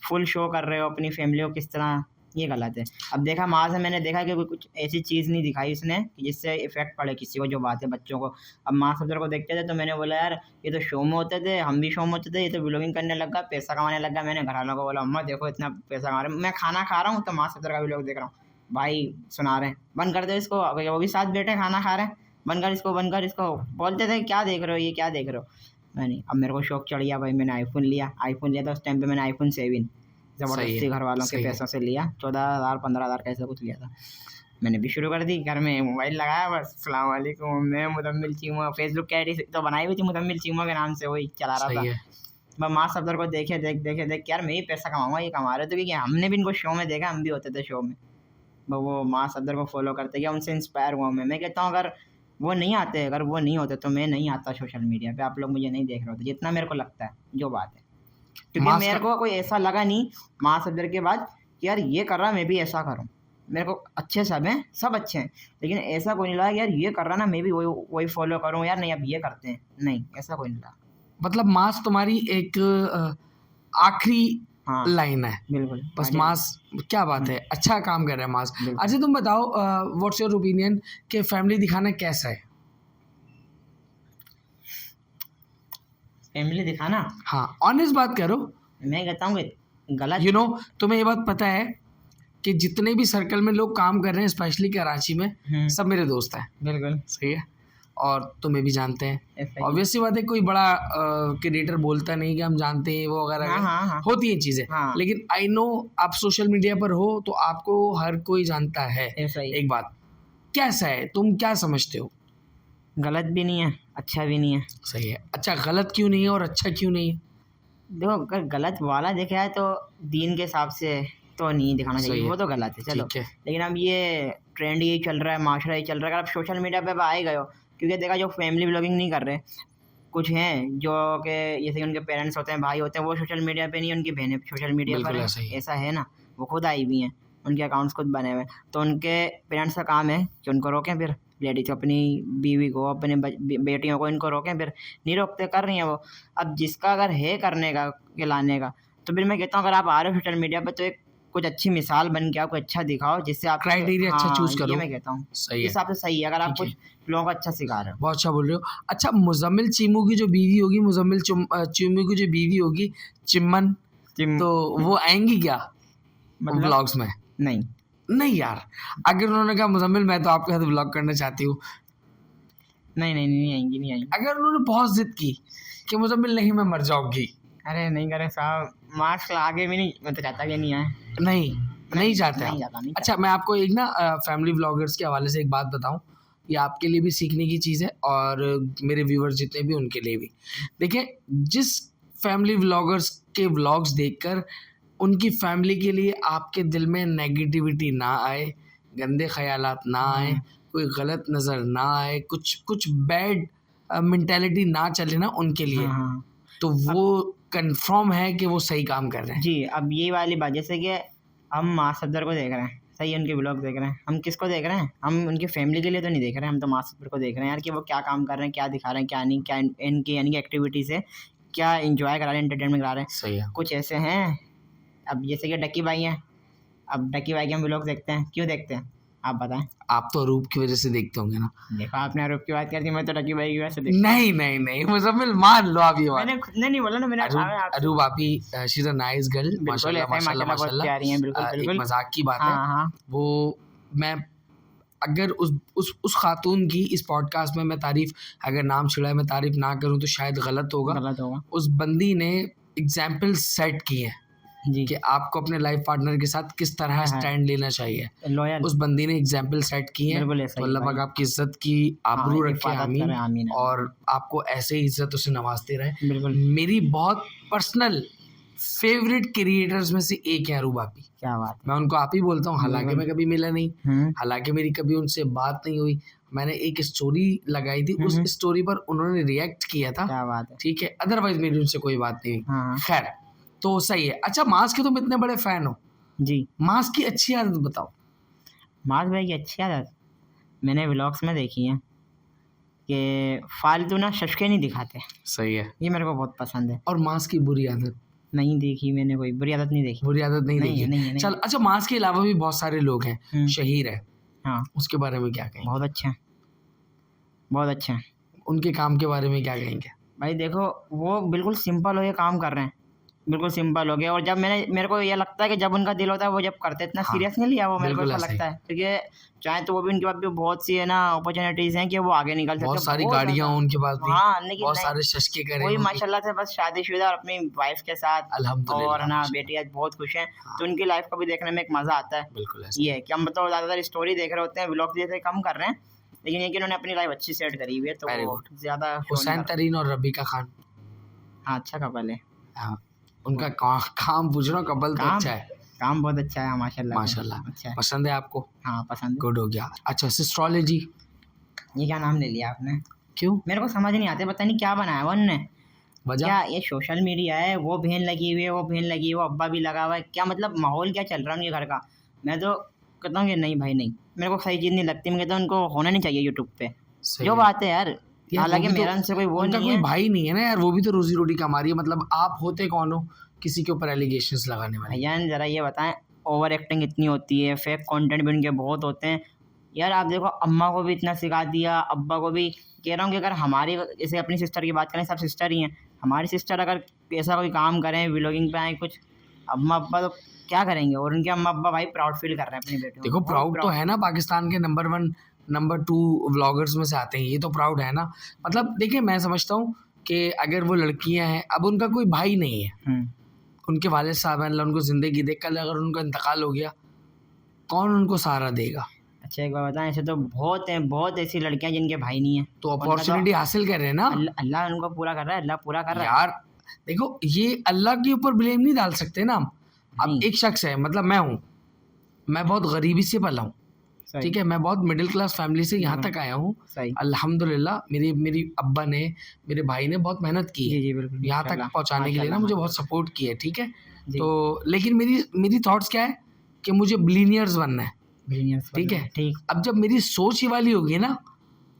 फुल शो कर रहे हो अपनी फैमिली को किस तरह ये गलत है। अब देखा वहाँ से मैंने देखा कि कोई कुछ ऐसी चीज़ नहीं दिखाई उसने कि जिससे इफ़ेक्ट पड़े किसी को, जो बात है बच्चों को। अब माँ सफदर को देखते थे तो मैंने बोला यार ये तो शो में होते थे, हम भी शो में होते थे, ये तो व्लॉगिंग करने लग गया, पैसा कमाने लग गया। मैंने घर वालों को बोला अम्मा देखो इतना पैसा कमा रहे हैं, मैं खाना खा रहा हूँ तो माँ सफदर का व्लॉग देख रहा हूँ। भाई सुना रहे हैं बंद कर दो इसको, अगर वो भी साथ बैठे खाना खा रहे हैं, बंद कर इसको, बंद कर इसको। बोलते थे क्या देख रहे हो, ये क्या देख रहे हो। मैंने अब मेरे को शौक चढ़ गया भाई, मैंने आईफोन लिया। आईफोन लिया था उस टाइम पे मैंने आईफोन 7 ज़बरदस्ती घर वालों के पैसों से लिया, 14,000 15,000 कैसे कुछ लिया था। मैंने भी शुरू कर दी, घर में मोबाइल लगाया, बस अस्सलाम वालेकुम मैं मुदम्मिल चीमा, फेसबुक की आईडी तो बनाई हुई थी मुदम्मिल चीमा के नाम से, वही चला रहा था। सही है। मैं माँ सफदर को देख यार मैं ही पैसा कमाऊंगा, ये कमा रहे हो तो, क्योंकि हमने भी इनको शो में देखा, हम भी होते थे शो में। वो माँ सफदर को फॉलो करते गया, उनसे इंस्पायर हुआ मैं कहता हूँ अगर वो नहीं आते, अगर वो नहीं होते तो मैं नहीं आता सोशल मीडिया पे, आप लोग मुझे नहीं देख रहे होते, जितना मेरे को लगता है जो बात है। क्योंकि मेरे को कोई ऐसा लगा नहीं माँ सफदर के बाद कि यार ये कर रहा मैं भी ऐसा करूँ। मेरे को अच्छे सब हैं, सब अच्छे हैं, लेकिन ऐसा कोई नहीं लगा कि यार ये कर रहा ना मैं भी वही फॉलो करूँ यार, नहीं अब ये करते हैं, नहीं ऐसा कोई नहीं लगा। मतलब मास तुम्हारी एक आखिरी हाँ लाइन है, बिल्कुल, बस मास। क्या बात है, अच्छा काम कर रहा है मास। अच्छा तुम बताओ व्हाट्स योर ओपिनियन कि फैमिली दिखाना कैसा है? फैमिली दिखाना, हाँ ऑनेस्ट बात करो। मैं कहता हूँ कि गलत। यू नो तुम्हें ये बात पता है कि जितने भी सर्कल में लोग काम कर रहे हैं स्पेशली कराची में, सब मेरे दोस्त हैं। बिल्कुल सही है, और तुम्हें भी जानते हैं। ऐसा ही। ऑब्वियसली बात है, कोई बड़ा क्रिएटर बोलता नहीं कि हम जानते हैं वो वगैरह हाँ, हाँ, हाँ। होती हैं चीज़ें। हाँ। लेकिन आई नो आप सोशल मीडिया पर हो तो आपको हर कोई जानता है। ऐसा ही। एक बात कैसा है, तुम क्या समझते हो? गलत भी नहीं है, अच्छा भी नहीं है। सही है। अच्छा गलत क्यों नहीं है और अच्छा क्यों नहीं है? देखो अगर गलत वाला देखा है तो दीन के हिसाब से तो नहीं दिखाना सही चाहिए, है। वो तो गलत है चलो। ठीक है। लेकिन अब ये ट्रेंड यही चल रहा है, माशरा यही चल रहा है, अगर आप सोशल मीडिया पे आए गए हो, क्योंकि देखा जो फैमिली व्लॉगिंग नहीं कर रहे, कुछ हैं जो कि जैसे कि उनके पेरेंट्स होते हैं, भाई होते हैं, वो सोशल मीडिया पे नहीं, उनकी बहनें सोशल मीडिया पर बिल्कुल हैं, ऐसा ही है। ऐसा है ना, वो खुद आई भी हैं, उनके अकाउंट्स खुद बने हुए हैं, तो उनके पेरेंट्स का काम है कि उनको रोकें, फिर लेडीज अपनी बीवी को, अपने बेटियों को, इनको रोकें, फिर नहीं रोकते, कर रही हैं वो। अब जिसका अगर है करने का के लाने का, तो फिर मैं कहता हूँ अगर आप आ रहे हो सोशल मीडिया पर तो एक कुछ अच्छी मिसाल बन के आओ, कुछ अच्छा दिखाओ जिससे आप क्राइटेरिया अच्छा चूज करो। ये मैं कहता हूँ सही इस है। हिसाब से सही है, अगर आप ठीक है। कुछ लोगों को अच्छा सिखा रहे हो। बहुत अच्छा बोल रहे हो। अच्छा मुजम्मिल चीमू की जो बीवी होगी, मुजम्मिल चीमू की जो बीवी होगी चिम्मन, तो वो आएंगी क्या मतलब ब्लॉग्स में? नहीं नहीं यार, अगर उन्होंने कहा मुजम्मिल मैं तो आपके साथ ब्लॉग करना चाहती हूँ, नहीं नहीं नहीं आएंगी, नहीं आएंगी। अगर उन्होंने बहुत जिद की कि मुजम्मिल नहीं मैं मर जाऊंगी, अरे नहीं करे साहब, मार्क्स आगे भी नहीं, मैं तो चाहता कि नहीं आए। नहीं चाहते नहीं आप? चाहता, नहीं अच्छा मैं आपको एक ना फैमिली व्लॉगर्स के हवाले से एक बात बताऊं, ये आपके लिए भी सीखने की चीज़ है और मेरे व्यूअर्स जितने भी उनके लिए भी। देखिए जिस फैमिली व्लॉगर्स के व्लॉग्स देखकर उनकी फैमिली के लिए आपके दिल में नेगेटिविटी ना आए, गंदे ख्यालात ना आए, कोई गलत नज़र ना आए, कुछ बैड मेंटालिटी ना चले ना उनके लिए, हाँ तो वो कंफर्म है कि वो सही काम कर रहे हैं। जी। अब ये वाली बात, जैसे कि हम माँ सफदर को देख रहे हैं, सही है, उनके ब्लॉग देख रहे हैं, हम किसको देख रहे हैं, हम उनकी फैमिली के लिए तो नहीं देख रहे हैं, हम तो माँ सफदर को देख रहे हैं यार कि वो क्या काम कर रहे हैं, क्या दिखा रहे हैं, क्या नहीं, क्या इनकी यानी कि एक्टिविटी से क्या इंजॉय करा रहे हैं, एंटरटेनमेंट करा रहे हैं। सही है। कुछ ऐसे हैं, अब जैसे कि डक्की भाई हैं, अब डक्की भाई के हम ब्लॉग देखते हैं, क्यों देखते हैं आप बताएं? आप तो रूप की वजह से देखते होंगे ना? देखो आपने आरोप की बात कर दी, मैं तो डक्की भाई की वजह से देखता नहीं मुजम्मिल मान लो आप ये हूँ। बात। मैंने खुद ने नहीं बोला ना, मैंने कहा है आपसे। अरूब आपी she is a nice girl, बिल्कुल माशाल्लाह ऐसा ही, माशाल्लाह बहुत माशाल्लाह। प्यारी हैं, बिल्कुल एक बिल्कुल। मजाक की बात है हाँ हाँ वो। मैं अगर उस खातून की इस पॉडकास्ट में मैं तारीफ, अगर नाम छिड़ा मैं तारीफ ना करूं तो शायद गलत होगा। गलत होगा उस बंदी ने एग्जाम्पल सेट की है जी, कि आपको अपने लाइफ पार्टनर के साथ किस तरह स्टैंड लेना चाहिए। लॉयल, उस बंदी ने एग्जाम्पल सेट की है। बिल्कुल ऐसा तो ही अल्लाह भाई। पाक आपकी इज्जत की आबरू रखे, हिफाजत आमीन, करे, आमीन। और आपको ऐसे ही इज्जतों से नवाजते रहे। बिल्कुल, मेरी बहुत पर्सनल फेवरेट क्रिएटर्स में से एक है अरूब आपी। क्या बात मैं उनको आप ही बोलता हूँ, हालांकि बिल्कुल। मैं कभी मिला नहीं, है। हालांकि मेरी कभी उनसे बात नहीं हुई। मैंने एक स्टोरी लगाई थी, उस स्टोरी पर उन्होंने रिएक्ट किया था, क्या बात है। ठीक है, अदरवाइज मेरी उनसे कोई बात नहीं हुई। हाँ खैर तो सही है। अच्छा मास के तुम इतने बड़े फैन हो, जी। मास की अच्छी आदत बताओ। मास भाई की अच्छी आदत मैंने व्लॉग्स में देखी है कि फालतू ना शशके नहीं दिखाते, सही है। ये मेरे को बहुत पसंद है। और मास की बुरी आदत? नहीं देखी मैंने, कोई बुरी आदत नहीं देखी। बुरी आदत नहीं देखी। नहीं। चल अच्छा, मास के अलावा भी बहुत सारे लोग हैं, शहीर है, हाँ उसके बारे में क्या कहेंगे? बहुत अच्छा है, बहुत अच्छा है। उनके काम के बारे में क्या कहेंगे? भाई देखो वो बिल्कुल सिंपल हो के काम कर रहे हैं, बिल्कुल सिंपल हो गया। और जब मेरे को ये लगता है कि जब उनका दिल होता है वो जब करते हैं, इतना हाँ, सीरियस नहीं लिया वो, मेरे को बिल्कुल ऐसा ऐसा लगता है। क्योंकि चाहे तो वो भी, उनके पास भी बहुत सी है ना अपॉर्चुनिटीज़ हैं कि वो आगे निकल सकते हैं, बहुत सारी बहुत गाड़ियां ज़्यादा। उनके पास भी, हाँ लेकिन बहुत नहीं, सारे शशके करे वही उनके, माशाल्लाह से बस शादीशुदा और अपनी वाइफ के साथ, और अल्हम्दुलिल्लाह ना माशाल्लाह। बेटी आज बहुत खुश हैं। हाँ। तो उनकी लाइफ को भी देखने में एक मज़ा आता है। बिल्कुल ऐसा। ये है कि हम तो ज़्यादातर स्टोरी देख रहे होते हैं, व्लॉग जैसे कम कर रहे हैं, लेकिन ये कि उन्होंने अपनी लाइफ अच्छी सेट करी हुई है, तो Very वो good। ज़्यादा शो नहीं हुसैन कर रहे। तरीन और रबीका खान, हाँ अच्छा कपल है, हाँ, उनका काम पूछ रहा हूँ, कपल तो काम अच्छा है काम बहुत अच्छा है माशाल्लाह से। माशाल्लाह। अच्छा है, पसंद है आपको? हाँ पसंद है। गुड हो गया। अच्छा, एस्ट्रोलॉजी ये क्या नाम ले लिया आपने? क्यों? मेरे को समझ नहीं आते, पता नहीं क्या बनाया हुआ उनने। वजह? क्या ये सोशल मीडिया है, वो बहन लगी हुई है, वो बहन लगी है, वो अब्बा भी लगा हुआ है, क्या मतलब माहौल क्या चल रहा है उनके घर का? मैं तो कहता हूँ कि नहीं भाई नहीं, मेरे को सही चीज़ नहीं लगती। मैं कहता हूँ उनको होना नहीं चाहिए यूट्यूब पे, सही जो है। बात है यार। यार, हालांकि वो भी तो- मेरा उनसे कोई वो उनका नहीं कोई है। भाई नहीं है ना यार, वो भी तो रोजी रोटी कमा रही है। मतलब आप होते कौन हो किसी के ऊपर एलिगेशंस लगाने वाले? भैया ज़रा ये बताएं, ओवर एक्टिंग इतनी होती है, फेक कंटेंट भी उनके बहुत होते हैं यार। आप देखो अम्मा को भी इतना सिखा दिया, अब्बा को भी। कह रहा हूँ कि अगर हमारी, जैसे अपनी सिस्टर की बात करें, सब सिस्टर ही हैं, हमारी सिस्टर अगर ऐसा कोई काम करें, व्लॉगिंग पे आए कुछ, अम्मा अब्बा तो क्या करेंगे? और उनके अम्मा अब्बा भाई प्राउड फील कर रहे हैं अपनी बेटियों देखो को, बहुत प्राउड तो है ना, पाकिस्तान के नंबर 1 नंबर 2 व्लॉगर्स में से आते हैं, ये तो प्राउड है ना। मतलब देखिए, मैं समझता हूँ कि अगर वो लड़कियां हैं, अब उनका कोई भाई नहीं है, उनके वालिद साहब हैं, अल्लाह उनको ज़िंदगी दे, कल अगर उनका इंतकाल हो गया, कौन उनको सहारा देगा? अच्छा एक बात बताएं, ऐसे तो बहुत हैं, बहुत ऐसी लड़कियां जिनके भाई नहीं है, तो अपॉर्चुनिटी हासिल कर रहे हैं ना अल्लाह उनको पूरा कर रहा है, अल्लाह पूरा कर रहा है यार। देखो, ये अल्लाह के ऊपर ब्लेम नहीं डाल सकते ना हम। अब नहीं। एक शख्स है, मतलब मैं हूँ, मैं बहुत गरीबी से पला हूँ, सही, ठीक है, मैं बहुत मिडिल क्लास फैमिली से यहाँ तक आया हूँ। सही, अल्हम्दुलिल्लाह मेरी अब्बा ने, मेरे भाई ने बहुत मेहनत की है जी बिल्कुल, यहाँ तक माशाल्लाह, पहुँचाने के लिए ना, मुझे बहुत माशाल्लाह, सपोर्ट किया है, ठीक है। जी। तो लेकिन मेरी थॉट्स क्या है कि मुझे बिलीनियर्स बनना है, बिलियनियर्स ठीक है। ठीक, अब जब मेरी सोच ये वाली होगी ना,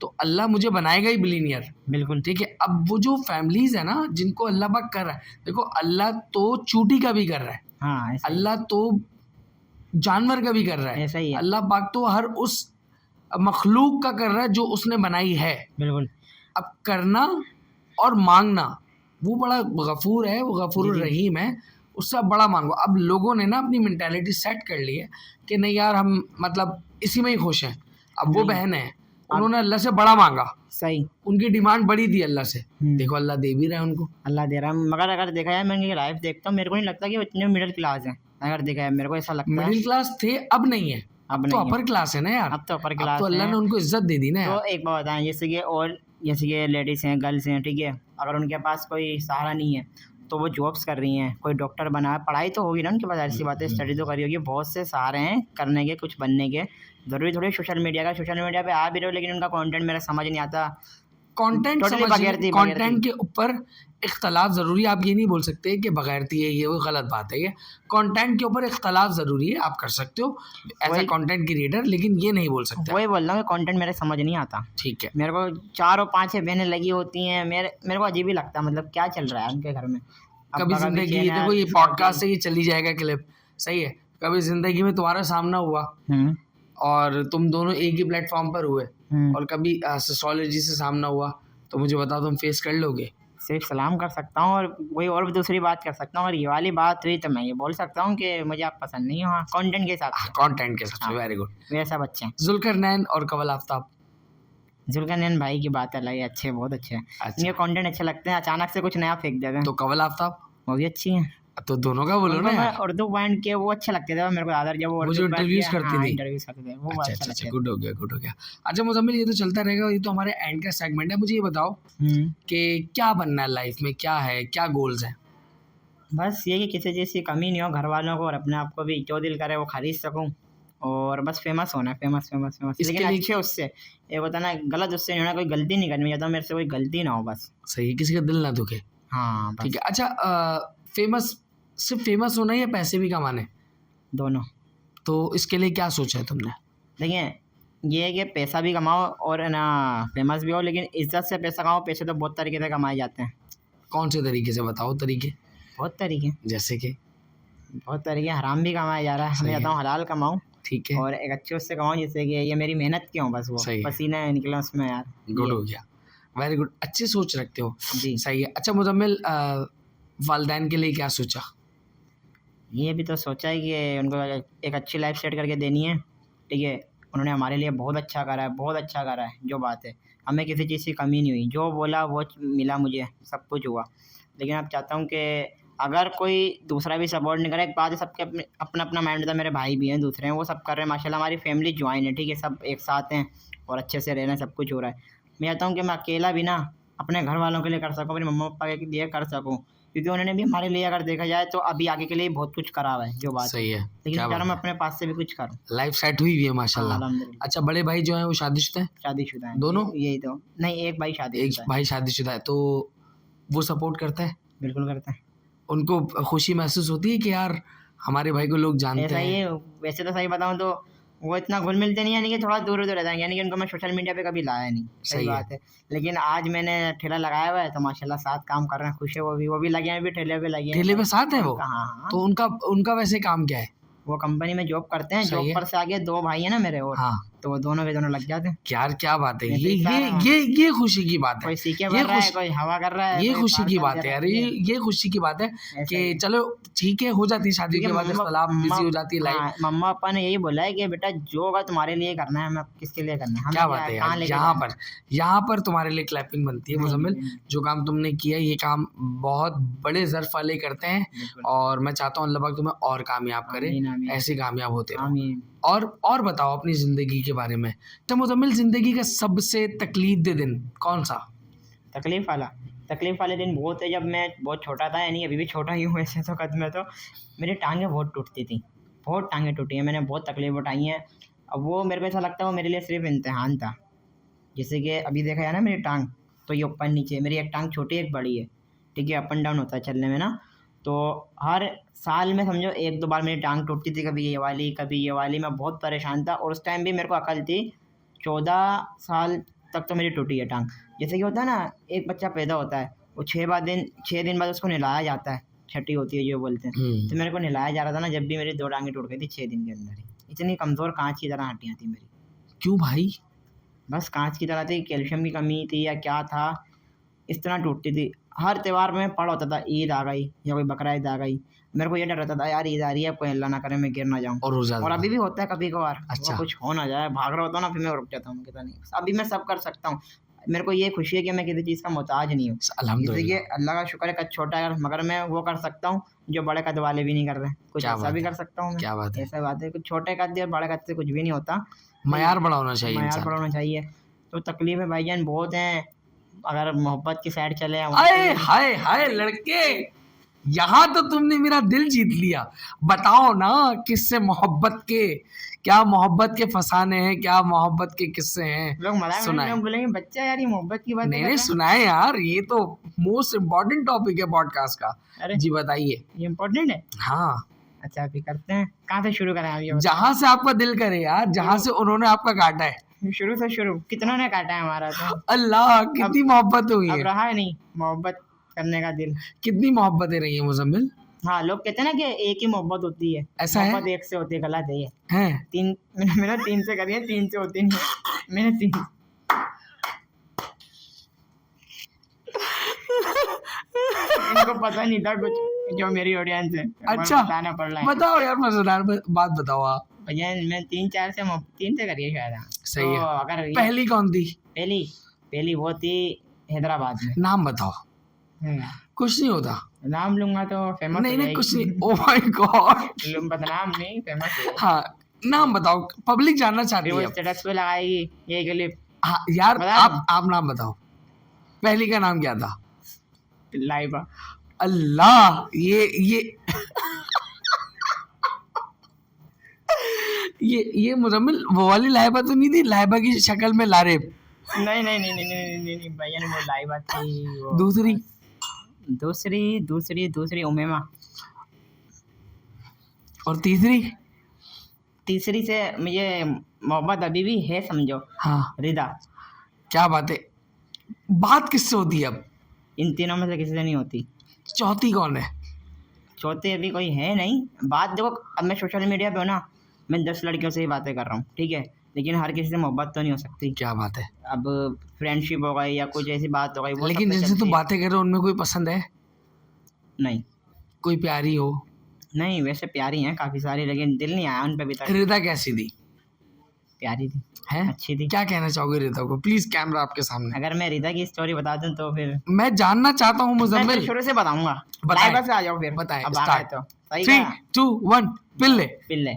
तो अल्लाह मुझे बनाएगा ही बिलीनियर, बिल्कुल ठीक है। अब वो जो फैमिलीज है ना जिनको अल्लाह पाक कर रहा है, देखो अल्लाह तो चूटी का भी कर रहा है, हाँ ऐसा ही, अल्लाह तो जानवर का भी कर रहा है, ऐसा ही है, अल्लाह पाक तो हर उस मखलूक का कर रहा है जो उसने बनाई है। बिल्कुल अब करना और मांगना, वो बड़ा गफूर है, वो गफूर जी। रहीम है, उससे आप बड़ा मांगो। अब लोगों ने ना अपनी मेंटालिटी सेट कर ली है कि नहीं यार, हम मतलब इसी में ही खुश हैं। अब वो नहीं। बहन है, उन्होंने अल्लाह से बड़ा मांगा, सही, उनकी डिमांड बड़ी थी अल्लाह से, देखो अल्लाह दे भी रहा है उनको। अल्लाह दे रहा है। मगर अगर देखा जाए, मैं उनकी लाइफ देखता हूँ, मेरे को नहीं लगता कि वो इतने मिडिल क्लास हैं। अगर देखा जाए मेरे को ऐसा लगता है, मिडिल क्लास थे, अब नहीं है, अब तो नहीं है, अपर क्लास है ना यार, अब तो अपर अब क्लास तो अल्लाह है। ने उनको इज्जत दे दी ना तो यार। एक बात बताएं, जैसे कि लेडीज़ हैं, गर्ल्स हैं, ठीक है, अगर उनके पास कोई सहारा नहीं है तो वो जॉब्स कर रही हैं, कोई डॉक्टर बना है, पढ़ाई तो होगी ना उनके पास, ऐसी बात है, स्टडी तो करी होगी, बहुत से सहारे हैं करने के, कुछ बनने के। ज़रूरी थोड़ी सोशल मीडिया पे आ भी रहे हो, लेकिन उनका कंटेंट मेरा समझ नहीं आता। कंटेंट Totally बगैरती, कंटेंट के ऊपर इख्तलाफ ज़रूरी है, आप ये नहीं बोल सकते कि बगैरती है, ये वो गलत बात है। ये कंटेंट के ऊपर इख्तलाफ ज़रूरी है, आप कर सकते हो एज ए कंटेंट क्रिएटर, लेकिन ये नहीं बोल सकते। वही बोल रहा हूँ कि कंटेंट मेरे समझ नहीं आता। ठीक है, मेरे को 4 और 5 बहनें लगी होती हैं, मेरे को अजीब ही लगता है, मतलब क्या चल रहा है उनके घर में। कभी अब्बा का भी ज़िंदगी, चैनल, देखो ये पॉडकास्ट से ये चली जाएगा क्लिप, सही है। कभी ज़िंदगी में तुम्हारा सामना हुआ और तुम दोनों एक ही प्लेटफॉर्म पर हुए, और कभी एस्ट्रोलॉजी से सामना हुआ, तो मुझे बताओ, तुम फेस कर लोगे? सिर्फ सलाम कर सकता हूँ, और वही और भी दूसरी बात कर सकता हूँ। और ये वाली बात हुई तो मैं ये बोल सकता हूँ कि मुझे आप पसंद नहीं हो, कंटेंट के हिसाब से। कंटेंट के हिसाब से, हाँ। Very good. मेरे सब अच्छे हैं। जुल्करनैन और कवल आफ्ताब, जुल्करनैन भाई की बात अलग है, अच्छे, बहुत अच्छे हैं। अच्छा। इनके कंटेंट अच्छे लगते हैं, अचानक से कुछ नया फेंक देते हैं, तो कवल आफ्ताब, वो भी अच्छी हैं। तो दोनों का बोलो ना उनको मैं यार। उर्दू पॉइंट के वो अच्छे लगते थे मेरे को ज़्यादा, जब वो वो जो इंटरव्यूज करती थी, इंटरव्यूज करते थे, वो अच्छा अच्छा अच्छा, लगता गुड हो गया, गुड हो गया। अच्छा मुज़म्मिल, ये तो चलता रहेगा, ये तो हमारे एंड का सेगमेंट है। मुझे ये बताओ है। कि क्या बनना है लाइफ में, क्या है, क्या गोल्स हैं? बस ये कि किसी चीज़ की कमी नहीं हो घर वालों को, और अपने आप को भी जो दिल करे वो खरीद सकूं, और बस फेमस होना है, फेमस फेमस फेमस, इसके लेकिन लिए अच्छे उससे, एक होता है ना गलत उससे नहीं होना, कोई गलती नहीं करनी चाहता, मेरे से कोई गलती ना हो बस। सही, किसी का दिल ना दुखे, हाँ ठीक बस, है। अच्छा, फेमस, सिर्फ फेमस होना है या पैसे भी कमाने? दोनों। तो इसके लिए क्या सोचा है तुमने? देखिए ये है कि पैसा भी कमाओ और है ना फेमस भी हो, लेकिन इज्जत से पैसा कमाओ। पैसे तो बहुत तरीके से कमाए जाते हैं, कौन से तरीके से, बताओ तरीके। बहुत तरीके, जैसे कि? बहुत तरीके, हराम भी कमाया जा रहा है, मैं सही है। चाहता हूँ हलाल कमाऊँ ठीक है, और एक अच्छे उससे कमाऊँ जिससे कि ये मेरी मेहनत की हो, बस वो सही है। पसीना निकला उसमें यार। गुड ये हो गया, वेरी गुड, अच्छी सोच रखते हो। जी, सही है। अच्छा मुजम्मिल, वालदैन के लिए क्या सोचा? ये भी तो सोचा है कि उनको एक अच्छी लाइफ सेट करके देनी है, ठीक है। उन्होंने हमारे लिए बहुत अच्छा करा है, बहुत अच्छा करा है, जो बात है, हमें किसी चीज़ की कमी नहीं हुई, जो बोला वो मिला, मुझे सब कुछ हुआ। लेकिन अब चाहता हूँ कि अगर कोई दूसरा भी सपोर्ट नहीं करे, एक बात है, सबके अपने अपना अपना माइंड होता है, मेरे भाई भी हैं दूसरे हैं, वो सब कर रहे हैं माशाल्लाह, हमारी फैमिली ज्वाइन है, ठीक है, सब एक साथ हैं और अच्छे से रहना, सब कुछ हो रहा है। मैं चाहता हूँ कि मैं अकेला भी ना अपने घर वालों के लिए कर सकूँ, मेरे मम्मा पापा के लिए कर सकूँ, क्योंकि उन्होंने भी हमारे लिए अगर देखा जाए तो अभी आगे के लिए बहुत कुछ करा हुआ है, जो बात है। सही है, लेकिन क्या चाह रहा बात हूँ मैं है, अपने पास से भी कुछ करूँ। लाइफ सेट हुई हुई है हाँ, माशाल्लाह। अल्हम्दुलिल्लाह। अच्छा, बड़े भाई जो हैं वो शादीशुदा हैं? शादीशुदा हैं। दोनों? यही तो नहीं, एक भाई एक शादीशुदा है। भाई शादीशुदा है, तो वो सपोर्ट करता है? बिल्कुल करता है। उनको खुशी महसूस होती है कि यार हमारे भाई को लोग जानते ऐसा ही हैं? है, वैसे तो सही बताऊँ तो वो इतना घुल मिलते नहीं है, यानी कि थोड़ा दूर-दूर रहता है, यानी कि उनको मैं सोशल मीडिया पे कभी लाया नहीं, सही सही है। बात है। लेकिन आज मैंने ठेला लगाया हुआ है तो माशाल्लाह साथ काम कर रहे हैं, खुश है वो भी लगे हैं, अभी ठेले पे लगे हैं। ठेले पे साथ है वो? उनका हाँ, तो उनका उनका वैसे काम क्या है? वो कंपनी में जॉब करते हैं, सही जॉब है। पर से आगे 2 भाई हैं ना मेरे और, हाँ, तो वो दोनों के दोनों लग जाते हैं। यार क्या बात है, मैं तो ये इतना ये रहा हूँ। ये खुशी की बात है। कोई सीखे ये भर रहा है, खुश कोई हवा कर रहा है, ये कोई खुशी की पार्सल बात दे है रहा यार, है। ये खुशी की बात है ऐसा कि ही है। चलो ठीक है, हो जाती है शादी क्योंकि के बाद इख्तलाफ, बिजी हो जाती है लाइफ। हाँ, मम्मा पापा ने यही बोला है कि बेटा जो होगा तुम्हारे लिए करना है, हमें किसके लिए करना है, हमें क्या बात है कहाँ यार, लेके यहाँ जाना है। पर यहाँ पर तुम्हारे लिए क्लैपिंग बनती है नहीं, मुजम्मिल। नहीं, नहीं, जो काम तुमने किया ये काम बहुत बड़े ज़र्फ वाले करते हैं, बिल्कुल। और मैं चाहता हूँ अल्लाह पाक तुम्हें और कामयाब करे, आमीन, आमीन, ऐसे कामयाब होते रहो। आमीन। और बताओ अपनी ज़िंदगी के बारे में। तो मुजम्मिल, ज़िंदगी का सबसे तकलीफ दिन कौन सा? तकलीफ़ वाले दिन बहुत है, जब मैं बहुत छोटा था, यानी अभी भी छोटा ही हूँ वैसे तो कद में तो, मेरी टाँगें बहुत टूटती थी, बहुत टाँगें टूटी हैं, मैंने बहुत तकलीफ़ उठाई हैं। अब वो मेरे को ऐसा लगता है वो मेरे लिए सिर्फ़ इम्तिहान था। जैसे कि अभी देखा जाए ना मेरी टाँग, तो ये ऊपर नीचे, मेरी एक टाँग छोटी एक बड़ी है, ठीक है, अप एंड डाउन होता है चलने में ना, तो हर साल में समझो 1-2 बार मेरी टाँग टूटती थी, कभी ये वाली, कभी ये वाली, मैं बहुत परेशान था और उस टाइम भी मेरे को अकल थी, 14 साल तक तो मेरी टूटी है टाँग। जैसे कि होता है ना, एक बच्चा पैदा होता है, वो 6 दिन बाद उसको नहलाया जाता है, छठी होती है जो बोलते हैं, तो मेरे को नहलाया जा रहा था ना, जब भी मेरी 2 टाँगें टूट गई थी 6 दिन के अंदर ही। इतनी कमज़ोर काँच की तरह हड्डियाँ थी मेरी। क्यों भाई? बस काँच की तरह थी, कैल्शियम की कमी थी या क्या था, इस तरह टूटती थी। हर त्योहार में पड़ा होता था, ईद आ गई या कोई बकरा ईद आ गई, मेरे को ये डर रहता था यार ईद आ रही है, कोई अल्लाह ना करे मैं गिर ना जाऊँ। और हो जाता और था? अभी भी होता है कभी-कभार, अच्छा। वो कुछ हो ना जाए, भाग रहा होता हूँ ना, फिर मैं रुक जाता हूँ, मैं कहता नहीं, अभी मैं सब कर सकता हूँ। मेरे को ये खुशी है कि मैं किसी चीज़ का मोहताज नहीं हूँ। जैसे कि अल्हम्दुलिल्लाह। अल्लाह का शुक्र है कद छोटा है मगर मैं वो कर सकता हूँ, जो बड़े कद वाले भी नहीं कर रहे। कुछ क्या ऐसा बात भी है, कर सकता हूँ मैं, क्या बात है। ऐसा बात है, कुछ छोटे कद और बड़े कद से कुछ भी नहीं होता। मयार बड़ा होना चाहिए मयार इंसान। बढ़ाना चाहिए। तो तकलीफ़ें भाईजान बहुत हैं, अगर मोहब्बत की साइड चले वहाँ अरे पे हाय हाय लड़के, यहाँ तो तुमने मेरा दिल जीत लिया। बताओ ना, किससे मोहब्बत के, क्या मोहब्बत के फसाने हैं, क्या मोहब्बत के किस्से हैं? लोग मज़ाक में सुनाए। लोग बोलेंगे बच्चा यार ये मोहब्बत की बातें नहीं कर नहीं, रहा है। सुनाए यार, ये तो मोस्ट इम्पोर्टेंट टॉपिक है पॉडकास्ट का। अरे जी बताइए। ये इम्पोर्टेंट है। हाँ, अच्छा अभी करते हैं, कहाँ से शुरू करें आप ये बताओ? जहाँ से आपका दिल करे यार, जहाँ से उन्होंने आपका काटा है। शुरू से शुरू, कितनों ने काटा है हमारा तो, अल्लाह, कितनी मोहब्बत हुई अब है, रहा है नहीं मोहब्बत करने का दिल। कितनी मोहब्बतें रही है मुजम्मिल। हाँ, लोग कहते हैं ना कि एक ही मोहब्बत होती है, ऐसा है? मोहब्बत एक से होती है, गलत है ये। हैं? मैंने 3 से करी है, 3 से होती नहीं है। मैंने 3 इनको पता नहीं था कुछ, जो मेरी ऑडियंस है, अच्छा, बताना पड़ रहा है। बताओ यार, मजेदार बात बताओ आप। भैया मैं 3 से करी है शायद। हाँ। सही तो है। अगर पहली कौन थी? पहली वो थी हैदराबाद में। नाम बताओ। कुछ नहीं होता। नाम लूंगा तो फेमस नहीं हो नहीं, कुछ जाएगी। नहीं। Oh my God. बदनाम नहीं, फेमस है। हाँ, नाम बताओ, पब्लिक जानना चाहती फिर है वो अब। स्टेटस पे लगाएगी ये क्लिप, हाँ यार, बता आप नाम बताओ। पहली का नाम क्या था? लाइव। अल्लाह, ये ये मुजम्मिल वो वाली लाइबा तो नहीं थी, लाइबा की शक्ल में लारेब? नहीं भैया ने वो लाइव थी वो। दूसरी उमेमा। और तीसरी से मुझे मोहब्बत अभी भी है समझो। हाँ, रिदा। क्या बात है। बात किससे होती है अब? इन तीनों में से किसी से नहीं होती। चौथी कौन है? चौथे अभी कोई है नहीं। बात देखो, अब मैं सोशल मीडिया पे हूँ ना, मैं 10 लड़कियों से ही बातें कर रहा हूँ, ठीक है, लेकिन हर किसी से मोहब्बत तो नहीं हो सकती। क्या बात है। अब फ्रेंडशिप हो गई या कुछ ऐसी बात हो गई, वो लेकिन सब पे जिनसे चलती तुम है। बातें कर रहे हो उनमें कोई पसंद है? नहीं कोई प्यारी हो? नहीं, वैसे प्यारी हैं काफ़ी सारी, लेकिन दिल नहीं आया उन पे अभी तक। रिदा कैसी थी? प्यारी थी, है? अच्छी थी। क्या कहना चाहोगे रिदा को? प्लीज कैमरा आपके सामने। अगर मैं रिदा की स्टोरी बता दूं तो फिर मैं जानना चाहता हूँ मैं तो मुजम्मिल। शुरू से बताऊंगा। बताएं। लाइव से आ जाओ फिर। बताएं, अब आ गए स्टार्ट। तो सही 3, कहा। 2, 1 पिल्ले। पिल्ले।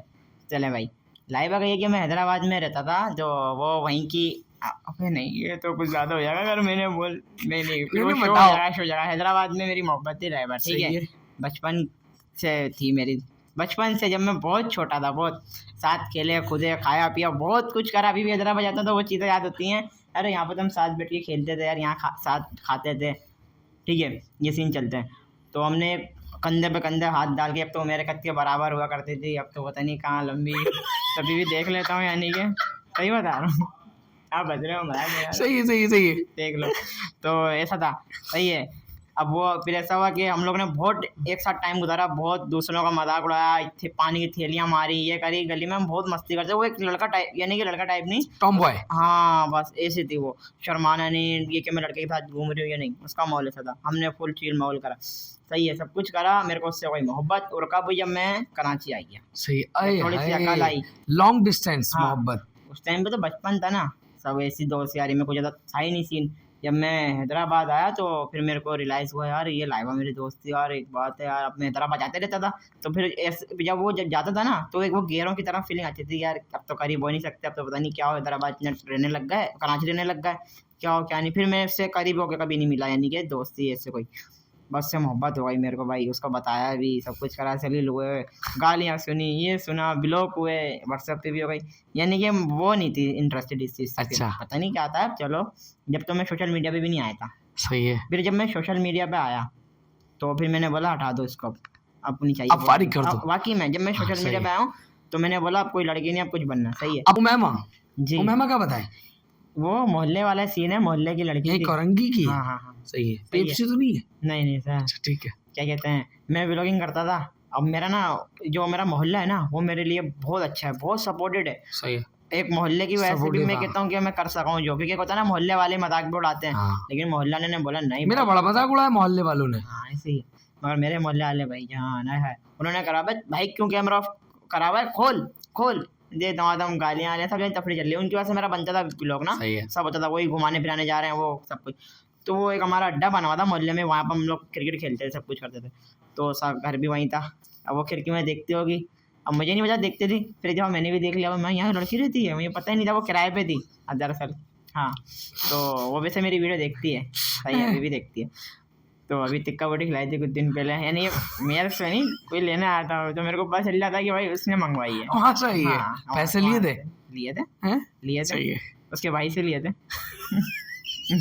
चले भाई, लाइव आ गई कि मैं हैदराबाद में रहता था, जो वो वहीं की अबे नहीं, ये तो कुछ ज़्यादा हो जाएगा अगर मैंने बोल। नहीं नहीं, फिर वो नहीं, शो हो बताओ। जाएगा, शो हो जाएगा। हैदराबाद में मेरी मोहब्बत थी ड्राइवर, ठीक सही है। है। बचपन से थी मेरी, बचपन से जब मैं बहुत छोटा था, बहुत साथ खेले कूदे खाया पिया बहुत कुछ करा। अभी भी हैदराबाद जाता तो वो चीज़ें याद होती हैं। अरे यहाँ पर तो हम साथ बैठ के खेलते थे यार, यहाँ साथ खाते थे, ठीक है, ये सीन चलते हैं। तो हमने कंधे पे कंधे हाथ डाल के, अब तो मेरे कद के बराबर हुआ करती थी, अब तो पता नहीं कहाँ लंबी। तभी भी देख लेता हूँ, यानी कि सही बता रहा हूँ। आप बज रहे हो मजाक में यार, सही है, सही है, सही है। देख लो। तो ऐसा था, सही है। अब वो फिर ऐसा हुआ कि हम लोग ने बहुत एक साथ टाइम गुजारा, बहुत दूसरों का मजाक उड़ाया, पानी की थैलियाँ मारी, ये करी, गली में हम बहुत मस्ती करते। वो एक लड़का टाइप, यानी कि लड़का टाइप नहीं, टॉम बॉय। हाँ बस ऐसी थी वो। शर्माना नहीं, ये कि मैं लड़के के साथ घूम रही हूँ या नहीं, उसका माहौल ऐसा था। हमने फुल चिल माहौल करा, सही है, सब कुछ करा। मेरे को उससे कोई मोहब्बत। और कब जब मैं कराची आई गया, सही है। थोड़ी सी अकल आई। लॉन्ग डिस्टेंस हाँ। मोहब्बत। उस टाइम पे तो बचपन था ना, सब ऐसी दोस्त यारी में कुछ ज़्यादा था ही नहीं सीन। जब मैं हैदराबाद आया तो फिर मेरे को रियलाइज़ हुआ यार, ये लाइबा मेरी दोस्त थी यार। एक बात है यार, अब मैं हैदराबाद जाते रहता था, तो फिर ऐसे जब वो जब जाता था ना, तो एक वो गैरों की तरह फीलिंग आती थी यार, अब तो करीब हो नहीं सकते, अब तो पता नहीं क्या हो, हैदराबाद में रहने लग गए, कराची रहने लग गए, क्या हो क्या नहीं। फिर मैं उससे करीब होकर कभी नहीं मिला, यानी कि दोस्ती ऐसे कोई, बस से मोहब्बत हो गई मेरे को भाई। उसको बताया भी, सब कुछ करा, सलील हुए, गालियाँ सुनी, ये सुना, ब्लॉक हुए, व्हाट्सएप पे भी हो गई, यानी कि वो नहीं थी इंटरेस्टेड इस चीज़ से। अच्छा। पता नहीं क्या था, चलो। जब तो मैं सोशल मीडिया पे भी नहीं आया था। सही है। फिर जब मैं सोशल मीडिया पे आया तो फिर मैंने बोला हटा दो इसको, अब नहीं चाहिए, अब फारिग कर दो। वाकई में जब मैं हाँ, सोशल सही मीडिया पे है। आया हूँ तो मैंने बोला अब कोई लड़की नहीं, अब कुछ बनना, सही है अब उमैमा। जी। उमैमा का बताएं। वो मोहल्ले वाला सीन है, मोहल्ले की लड़की यही थी। कोरंगी की है? हाँ हाँ हाँ, सही है। सही है। पेप्सी तो नहीं है? नहीं नहीं सर, अच्छा ठीक है। क्या कहते हैं, मैं व्लॉगिंग करता था। अब मेरा ना, जो मेरा मोहल्ला है ना, वो मेरे लिए बहुत अच्छा है, बहुत सपोर्टेड है। सही है। एक मोहल्ले की वजह से भी Supportive, मैं हाँ। कहता हूँ कि मैं कर सका हूँ जो, क्योंकि होता है ना मोहल्ले वाले मजाक भी उड़ाते हैं, हाँ। लेकिन मोहल्ला ने बोला नहीं मेरा भाई। बड़ा मजाक उड़ाया मोहल्ले वालों ने। हाँ ऐसे ही है। मगर मेरे मोहल्ले वाले भाई जहाँ आना है, उन्होंने करा भाई क्यों कैमरा ऑफ करा हुआ है, खोल खोल दे, दम गालियाँ आ सब तफरी चल रही है। उनकी वजह से मेरा बनता था ब्लॉग ना, सही है। सब होता था, वही घुमाने फिराने जा रहे हैं वो सब कुछ। तो वो एक हमारा अड्डा बना हुआ था मोहल्ले में, वहाँ पर हम लोग क्रिकेट खेलते थे, सब कुछ करते थे। तो सब घर भी वहीं था। अब वो खिड़की में देखती होगी, अब मुझे नहीं पता देखती थी। फिर जब मैंने भी देख लिया, मैं यहाँ लड़की रहती है, मुझे पता ही नहीं था वो किराए पे थी दरअसल। हाँ, तो वो वैसे मेरी वीडियो देखती है, सही है, अभी भी देखती है। तो अभी टिक्का बोटी खिलाई थी कुछ दिन पहले, यानी मेरे से नहीं, कोई लेने आया था तो मेरे को पता चल जाता कि भाई उसने मंगवाई है। हाँ सही है। हाँ, पैसे वहाँ लिए थे? लिए थे, हैं? लिए थे, सही है। उसके भाई से लिए थे।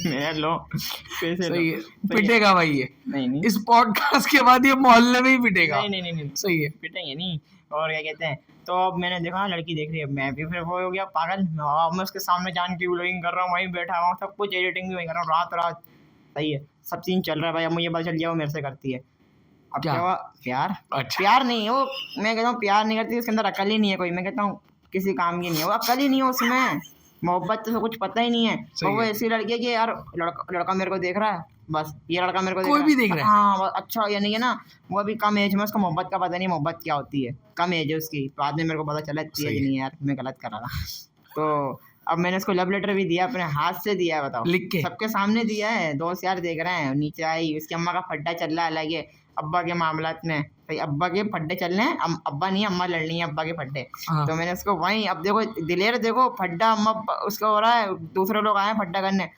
मेरा लो पैसे लो। सही है। पिटेगा भाई ये। नहीं नहीं इस पॉडकास्ट के बाद ये मोहल्ले में ही पिटेगा। नहीं नहीं नहीं नहीं, सही है। पिटेंगे नहीं। और क्या कहते हैं, तो अब मैंने देखा लड़की देख रही है, मैं भी फिर वो हो गया पागल। मैं उसके सामने जान के व्लॉगिंग कर रहा हूँ, वहीं बैठा हुआ हूँ, सब कुछ एडिटिंग भी वहीं कर रहा हूँ, रात रात, सही है, सब सीन चल रहा है भाई। अब मुझे पता चल गया वो मेरे से करती है। अब क्या? क्या हुआ, प्यार? अच्छा। प्यार नहीं है वो, मैं कहता हूँ प्यार नहीं करती, उसके अंदर अकल ही नहीं है कोई, मैं कहता हूँ किसी काम की नहीं है वो, अकल ही नहीं है उसमें, मोहब्बत तो कुछ पता ही नहीं है। सही और वो है। ऐसी लड़की है कि यार लड़का मेरे को देख रहा है, बस ये लड़का मेरे को कोई भी देख रहा है। हाँ बस, अच्छा यानी कि ना वो अभी कम एज में, उसको मोहब्बत का पता नहीं मोहब्बत क्या होती है, कम एज है उसकी। बाद में मेरे को पता चला इतनी सही एज है। नहीं है यार, मैं गलत कर रहा था। तो अब मैंने उसको लव लेटर भी दिया, अपने हाथ से दिया है, बताओ, लिख के? सबके सामने दिया है, दोस्त यार देख रहे हैं। नीचे आई, उसकी अम्मा का फड्डा चल रहा है अलग है, अब्बा के मामलात में, भाई अब्बा के फड्डे चल रहे हैं, अब्बा नहीं अम्मा लड़ रही है, अब्बा के फड्डे। हाँ। तो मैंने उसको वहीं, अब देखो दिलेर, देखो फड्डा अम्मा उसका हो रहा है, दूसरे लोग आए हैं फड्डा करने,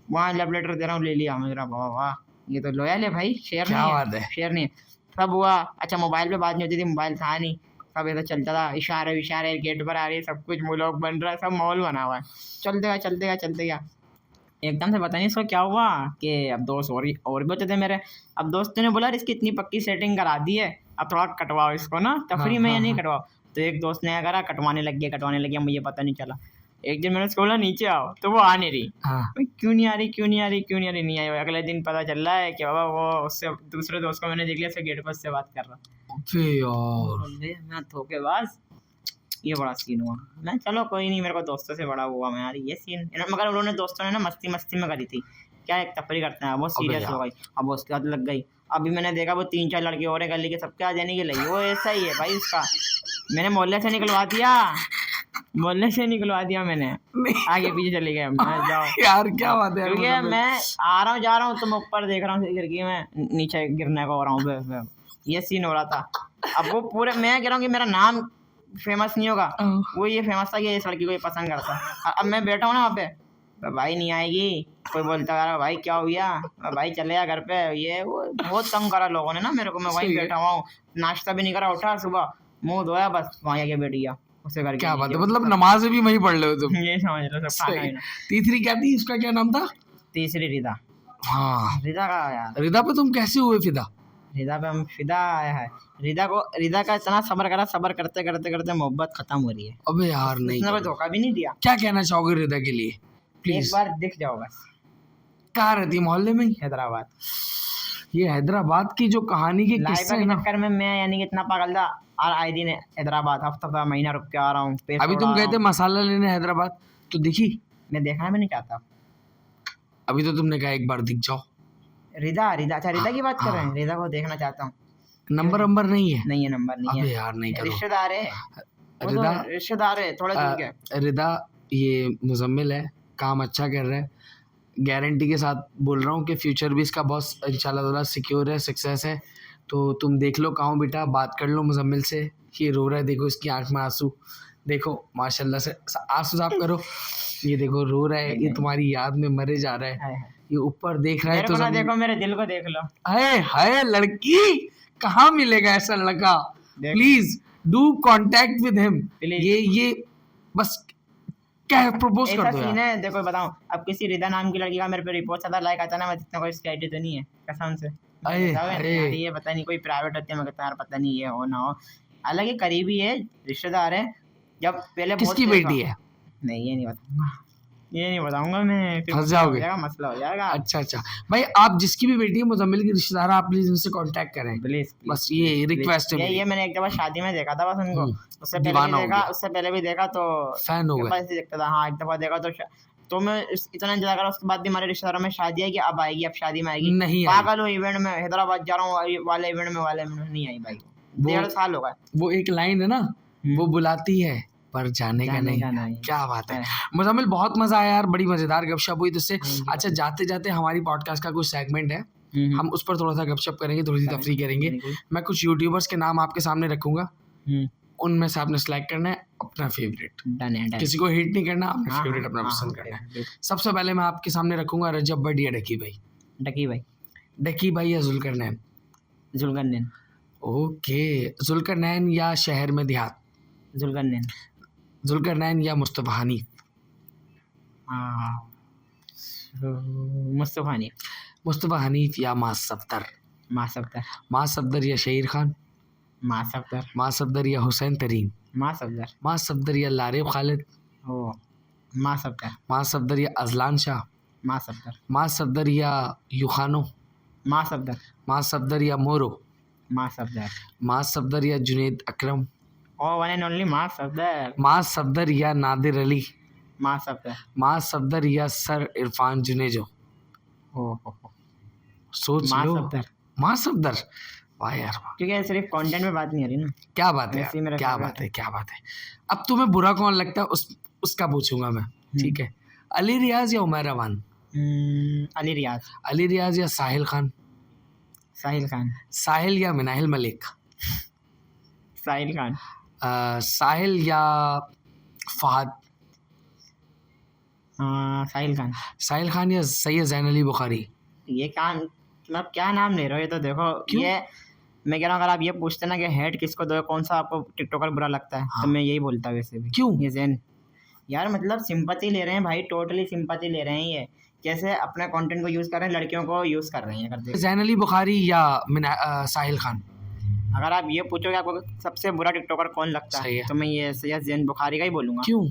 वहाँ लव लेटर दे रहा हूँ, ले लिया। मेरा वाह वाह, ये तो लॉयल है भाई, शेयर क्या नहीं बात है। शेयर नहीं है। सब हुआ। अच्छा मोबाइल पे बात नहीं होती थी, मोबाइल था नहीं, सब ऐसा चलता था, इशारे विशारे, गेट पर आ रही है, सब कुछ व्लॉग बन रहा है, सब माहौल बना हुआ है, चलते गया चलते गया चलते गया। एकदम से पता नहीं इसको क्या हुआ कि अब दोस्त और भी होते थे मेरे। अब दोस्तों ने बोला इसकी इतनी पक्की सेटिंग करा दी है, अब थोड़ा कटवाओ इसको ना, तफरी में या नहीं कटवाओ। तो एक दोस्त ने करा, कटवाने लग गया, मुझे पता नहीं चला। एक दिन मैंने उसको बोला नीचे आओ, तो वो आ नहीं रही। हाँ भाई क्यों नहीं आ रही, क्यों नहीं आ रही, क्यों नहीं आ रही, नहीं आई। अगले दिन पता चल रहा है कि बाबा वो उससे दूसरे दोस्त को मैंने देख लिया, उससे गेट पर उससे बात कर रहा। बे यार, बोले मैं धोखेबाज, ये बड़ा सीन हुआ। मैं चलो कोई नहीं, मेरे को दोस्तों से बड़ा हुआ मैं यार ये सीन। मगर उन्होंने दोस्तों ने ना मस्ती मस्ती में करी थी, क्या एक तफरी करते हैं, वो सीरियस यार। हो गई। अब उसके बाद लग गई। अभी मैंने देखा वो 3-4 लड़के और हैं गली के, सबके आ जाने के लिए वो ऐसा ही है भाई उसका। मैंने मोहल्ले से निकलवा दिया, मोहल्ले से निकलवा दिया मैंने, आगे पीछे चले गए। मैं जाओ यार क्या बात है यार, क्योंकि मतलब मैं आ रहा हूँ जा रहा हूँ, तो मैं ऊपर देख रहा हूँ खिड़की में, नीचे गिरने को हो रहा हूँ। ये सीन हो रहा था। अब वो पूरे, मैं कह रहा हूँ कि मेरा नाम फेमस नहीं होगा, वो ये फेमस था कि इस लड़की को ये पसंद करता है। अब मैं बैठा हूँ ना वहाँ पे, भाई नहीं आएगी, कोई बोलता है भाई क्या हो गया, भाई चले जा घर पे, ये वो बहुत तंग करा लोगों ने ना मेरे को। मैं वहीं सही है। बैठा हुआ हूँ, नाश्ता भी नहीं करा, उठा सुबह, मुंह धोया, बस वहीं आके बैठ गया उसे घर के क्या बात है, नीचे। मतलब नमाज भी वहीं पढ़ रहे हो तुम। ये समझ लो सब खाना सही। पीना। तीसरी क्या थी, उसका क्या नाम था? तीसरी रिदा। हाँ, रिदा का यार, रिदा पे तुम कैसे हुए फिदा? रिदा पे हम फिदा आया है। रिदा का इतना सब्र करा, सब्र करते करते करते मोहब्बत खत्म हो रही है। अबे यार नहीं उसने कोई करो। धोखा भी नहीं दिया। क्या कहना चाहोगे रिदा के लिए, एक प्लीज? बार दिख जाओ बस। कहाँ रहती है, मोहल्ले में ही? हैदराबाद। ये हैदराबाद की जो कहानी के लाइफ किस्से के हैं ना, चक्कर में मैं यानी कि इतना पागल था, और आए दिन हैदराबाद हफ्ता महीना रुक के आ रहा हूँ। अभी तुम गए थे मसाला लेने हैदराबाद, तो दिखी? मैं देखना भी नहीं चाहता। अभी तो तुमने कहा एक बार दिख जाओ। रिदा, अच्छा रिदा की बात कर रहे हैं। रिदा को देखना चाहता हूँ। नंबर नहीं है? नहीं है, नंबर नहीं अबे है। यार नहीं करो। रिश्तेदार है, वो रिदा, तो रिश्तेदार है थोड़े दूर के। रिदा ये मुजम्मिल है, काम अच्छा कर रहा है, गारंटी के साथ बोल रहा हूँ कि फ्यूचर भी इसका बहुत इंशाल्लाह ताला सिक्योर है, सक्सेस है। तो तुम देख लो कहाँ बेटा, बात कर लो मुजम्मिल से। ये रो रहा है, देखो इसकी आंख में आंसू, देखो माशाल्लाह से आंसू साफ करो। ये देखो रो रहा है, ये तुम्हारी याद में मरे जा रहा है। हाय हाय। ये ऊपर देख रहा है मेरे तो को ना देखो, मेरे दिल को देख लो। हाय हाय, लड़की कहाँ मिलेगा ऐसा लड़का? देख। Please do contact with him. Please। ये बस क्या है, प्रपोज ऐसा कर दो सीन यार। है, देखो बताऊं, अब किसी रिदा नाम की लड़की का मेरे पे रिपोर्ट ज्यादा लाइक आता ना, मैं जितना कोई इसकी आईडी तो नहीं है कसम से। अरे, बताओ यार, अरे। यार ये पता नहीं कोई प्राइवेट होती है, मैं कहता यार पता नहीं ये हो ना हो। हालांकि करीबी है, रिश्तेदार है। जब पहले बहुत किसकी देखा- बेटी है? नहीं, ये नहीं बताऊंगा मैं, फिर फंस मसला हो जाओगे। जाएगा, मसला हो जाएगा। अच्छा भाई, आप जिसकी भी बेटी है मुजम्मिल की रिश्तेदार, आप प्लीज उनसे कांटेक्ट करें, प्लीज बस ये रिक्वेस्ट है ये मैंने एक दफा शादी में देखा था बस उनको। उससे पहले दीवाना भी हो देखा, गया। उससे पहले भी देखा तो फैन हो गए। बस देखता था। हाँ, एक दफा देखा तो मैं इतना इंतजार करा। उसके बाद भी हमारे रिश्तेदारों में शादी है कि अब आएगी, अब शादी में आएगी। नहीं आई। पागल हो, इवेंट में हैदराबाद जा रहा हूँ, वाले इवेंट में नहीं आई भाई। 1.5 साल हो गए। वो एक लाइन है ना, वो बुलाती है पर जाने का नहीं। क्या बात है मुजम्मिल, बहुत मजा आया यार, बड़ी मजेदार गपशप हुई तुझसे। अच्छा, जाते जाते हमारी पॉडकास्ट का कुछ सेगमेंट है, हम उस पर थोड़ा सा गपशप करेंगे, थोड़ी सी तफरी करेंगे। मैं कुछ यूट्यूबर्स के नाम आपके सामने रखूंगा, उनमें से आपने सेलेक्ट करना है अपना फेवरेट। किसी को हिट नहीं करना, आपने फेवरेट अपना पसंद करना है। सबसे पहले मैं आपके सामने रखूंगा रजब बट या डकी भाई। डकी भाई या जुल्करनैन? जुल्करनैन। ओके, जुल्करनैन या शहर में देहात? जुल्करनैन या मुस्तफा हनीफ? मुस्तफा हनीफ या मास सफ्दर? मास सफ्दर या शहीर खान? मास सफ्दर या हुसैन तरीन? मास सफ्दर या लारेब खालिद? मास सफ्दर या अजलान शाह? मास सफ्दर या युखानो? मास सफ्दर या मोरो? मास सफ्दर या जुनैद अकरम? वन एंड ओनली मास सफ्दर या नादिर अली? मास सफ्दर या सर इरफान जुनेजो? सोच लो। मास सफ्दर, वाह यार वाह। क्योंकि सिर्फ कंटेंट में बात नहीं हो रही ना। क्या बात है ऐसे ही मेरा क्या favorite बात है क्या बात है। अब तुम्हें बुरा कौन लगता है उसका पूछूंगा मैं, ठीक है? अली रियाज या उमैर अमान? अली रियाज। अली रियाज या साहिल खान? साहिल या मिनाहिल मलिक? साहिल खान। साहिल या फहद? साहिल खान या सैयद ज़ैन अली बुखारी? ये मतलब क्या नाम ले रहे हो? ये तो देखो, क्यों? ये मैं कह रहा हूँ, अगर आप ये पूछते ना कि हेड किसको दो, कौन सा आपको टिकटॉकर बुरा लगता है, हाँ। तो मैं यही बोलता वैसे भी। क्यों? ये ज़ैन यार, मतलब सिंपैथी ले रहे हैं भाई, टोटली सिंपैथी ले रहे हैं। ये कैसे अपने कंटेंट को यूज़ कर रहे हैं, लड़कियों को यूज़ कर रहे हैं। अगर ज़ैन अली बुखारी या साहिल खान? अगर आप ये पूछोगे आपको सबसे बुरा टिकटॉकर कौन लगता है, तो मैं ये सैयद ज़ैन बुखारी का ही बोलूँगा। क्यों?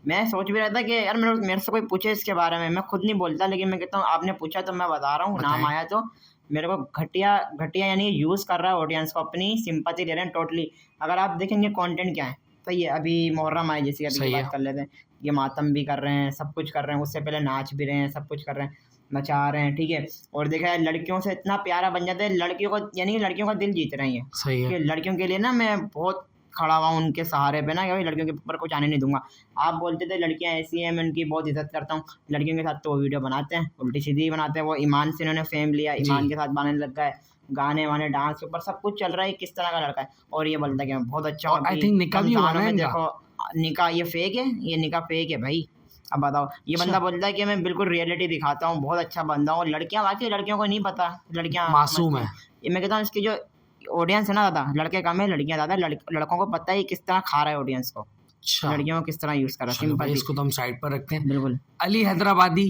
मैं सोच भी रहा था कि यार मेरे से कोई पूछे इसके बारे में, मैं खुद नहीं बोलता, लेकिन मैं कहता हूँ आपने पूछा तो मैं बता रहा हूँ, नाम बताएं। आया तो मेरे को घटिया घटिया यानी यूज़ कर रहा है ऑडियंस को, अपनी सिंपैथी ले रहे हैं टोटली। अगर आप देखेंगे कंटेंट क्या है, तो ये अभी मुहर्रम आए जैसे अभी की सही है। बात कर लेते हैं, ये मातम भी कर रहे हैं, सब कुछ कर रहे हैं, उससे पहले नाच भी रहे हैं, सब कुछ कर रहे हैं, नचा रहे हैं, ठीक है। और देखा है लड़कियों से इतना प्यारा बन जाते हैं, लड़कियों को यानी कि लड़कियों का दिल जीत रहे हैं ये, सही कि है। लड़कियों के लिए ना मैं बहुत खड़ा हुआ हूँ उनके सहारे पे ना, कि भाई लड़कियों के ऊपर कुछ आने नहीं दूंगा। आप बोलते थे लड़कियां ऐसी हैं, मैं उनकी बहुत इज्जत करता हूँ, लड़कियों के साथ तो वो वीडियो बनाते हैं उल्टी सीधी ही बनाते हैं। वो ईमान से इन्होंने फेम लिया, जी। ईमान के साथ बनाने लग गए, गाने वाने डांस के ऊपर सब कुछ चल रहा है, किस तरह का लड़का है, और ये बोलता है कि मैं बहुत अच्छा हूँ। और आई अभी थिंक निकाह भी हुआ रमजानों ना में इनका। देखो, निकाह ये फेक है, ये निकाह फेक है भाई। अब बताओ, ये अच्छा। बंदा बोलता है कि मैं बिल्कुल रियलिटी दिखाता हूँ, बहुत अच्छा बंदा हूँ, और लड़कियां वाकई लड़कियों को नहीं पता, लड़कियां मासूम समझती है। हैं। ये मैं कहता हूँ इसकी जो ऑडियंस है ना ज़्यादा, लड़के कम है लड़कियां ज़्यादा, लड़कों को पता है ये किस तरह खा रहा है ऑडियंस को, अच्छा। लड़कियों को किस तरह यूज़ कर रहा है, चलो भाई, सिंपैथी। इसको तो हम साइड पर रखते हैं। बिल्कुल। अली हैदराबादी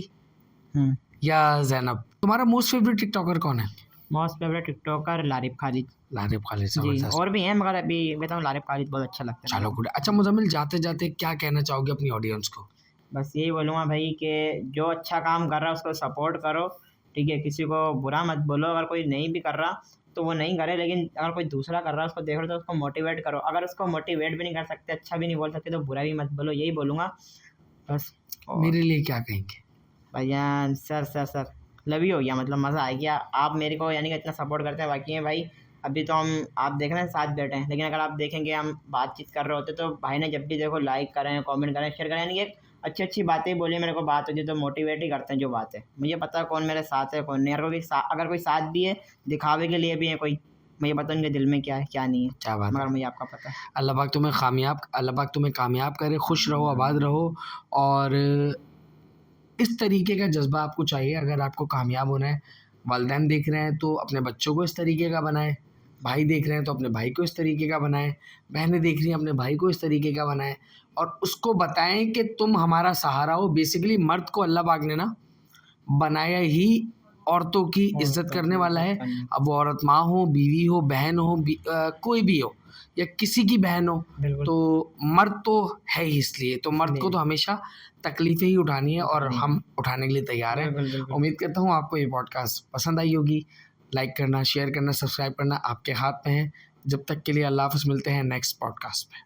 हुँ। या ज़ैनब, तुम्हारा मोस्ट फेवरेट टिकटॉकर कौन है? Most favourite TikToker Larib Khalid. Larib Khalid, जी, ज़बरदस्त। और भी हैं मगर अभी कहता हूँ लारिब खालिद बहुत अच्छा लगता है मेरे चलो को। गुड। अच्छा मुज़म्मिल, जाते-जाते क्या कहना चाहोगे अपनी ऑडियंस को? बस यही बोलूँगा भाई कि जो अच्छा काम कर रहा है उसको सपोर्ट करो, ठीक है? किसी को बुरा मत बोलो, अगर कोई नहीं भी कर रहा तो वो नहीं करे, लेकिन अगर कोई दूसरा कर रहा है उसको देख रहे हो तो उसको मोटिवेट करो। अगर उसको मोटिवेट भी नहीं कर सकते, अच्छा भी नहीं बोल सकते, तो बुरा भी मत बोलो, यही बोलूँगा बस। और मेरे लिए क्या कहेंगे? भैया सर लव यू हो गया, मतलब मज़ा आ गया। आप मेरे को यानी कि इतना सपोर्ट करते हैं वाक़ई में भाई। अभी तो हम आप देख रहे हैं साथ बैठे हैं, लेकिन अगर आप देखेंगे हम बातचीत कर रहे होते तो भाई ने जब भी देखो लाइक करें, कमेंट करें, शेयर करें, यानी कि एक अच्छी-अच्छी बातें बोली, मेरे को बात होती है तो मोटिवेट ही करते हैं जो बात है। मुझे पता है कौन मेरे साथ है, कौन नहीं। अगर कोई साथ भी है, दिखावे के लिए भी है कोई, मुझे पता है उनके दिल में क्या है, क्या नहीं है, क्या बात मगर है। मुझे आपका पता है। अल्लाह पाक तुम्हें कामयाब करे, खुश रहो, आबाद रहो, और इस तरीके का जज़्बा आपको चाहिए अगर आपको कामयाब होना है। वालिदैन देख रहे हैं तो अपने बच्चों को इस तरीके का बनाएँ, भाई देख रहे हैं तो अपने भाई को इस तरीके का बनाएँ, बहनें देख रही हैं अपने भाई को इस तरीके का बनाएँ, और उसको बताएँ कि तुम हमारा सहारा हो। बेसिकली मर्द को अल्लाह पाक ने ना बनाया ही औरतों की इज़्ज़त औरतों करने की वाला इज़्ज़त है। करनी। अब वो औरत माँ हो, बीवी हो, बहन हो, कोई भी हो, या किसी की बहन हो, बिल्कुल, तो मर्द तो है ही इसलिए, तो मर्द को इसलिए तो हमेशा तकलीफ़ें ही उठानी है, और उठानी है। हम उठाने के लिए तैयार हैं। बिल्कुल, बिल्कुल। उम्मीद करता हूँ आपको ये पॉडकास्ट पसंद आई होगी। लाइक करना, शेयर करना, सब्सक्राइब करना आपके हाथ में है। जब तक के लिए अल्लाह हाफ़िज़, मिलते हैं नेक्स्ट पॉडकास्ट में।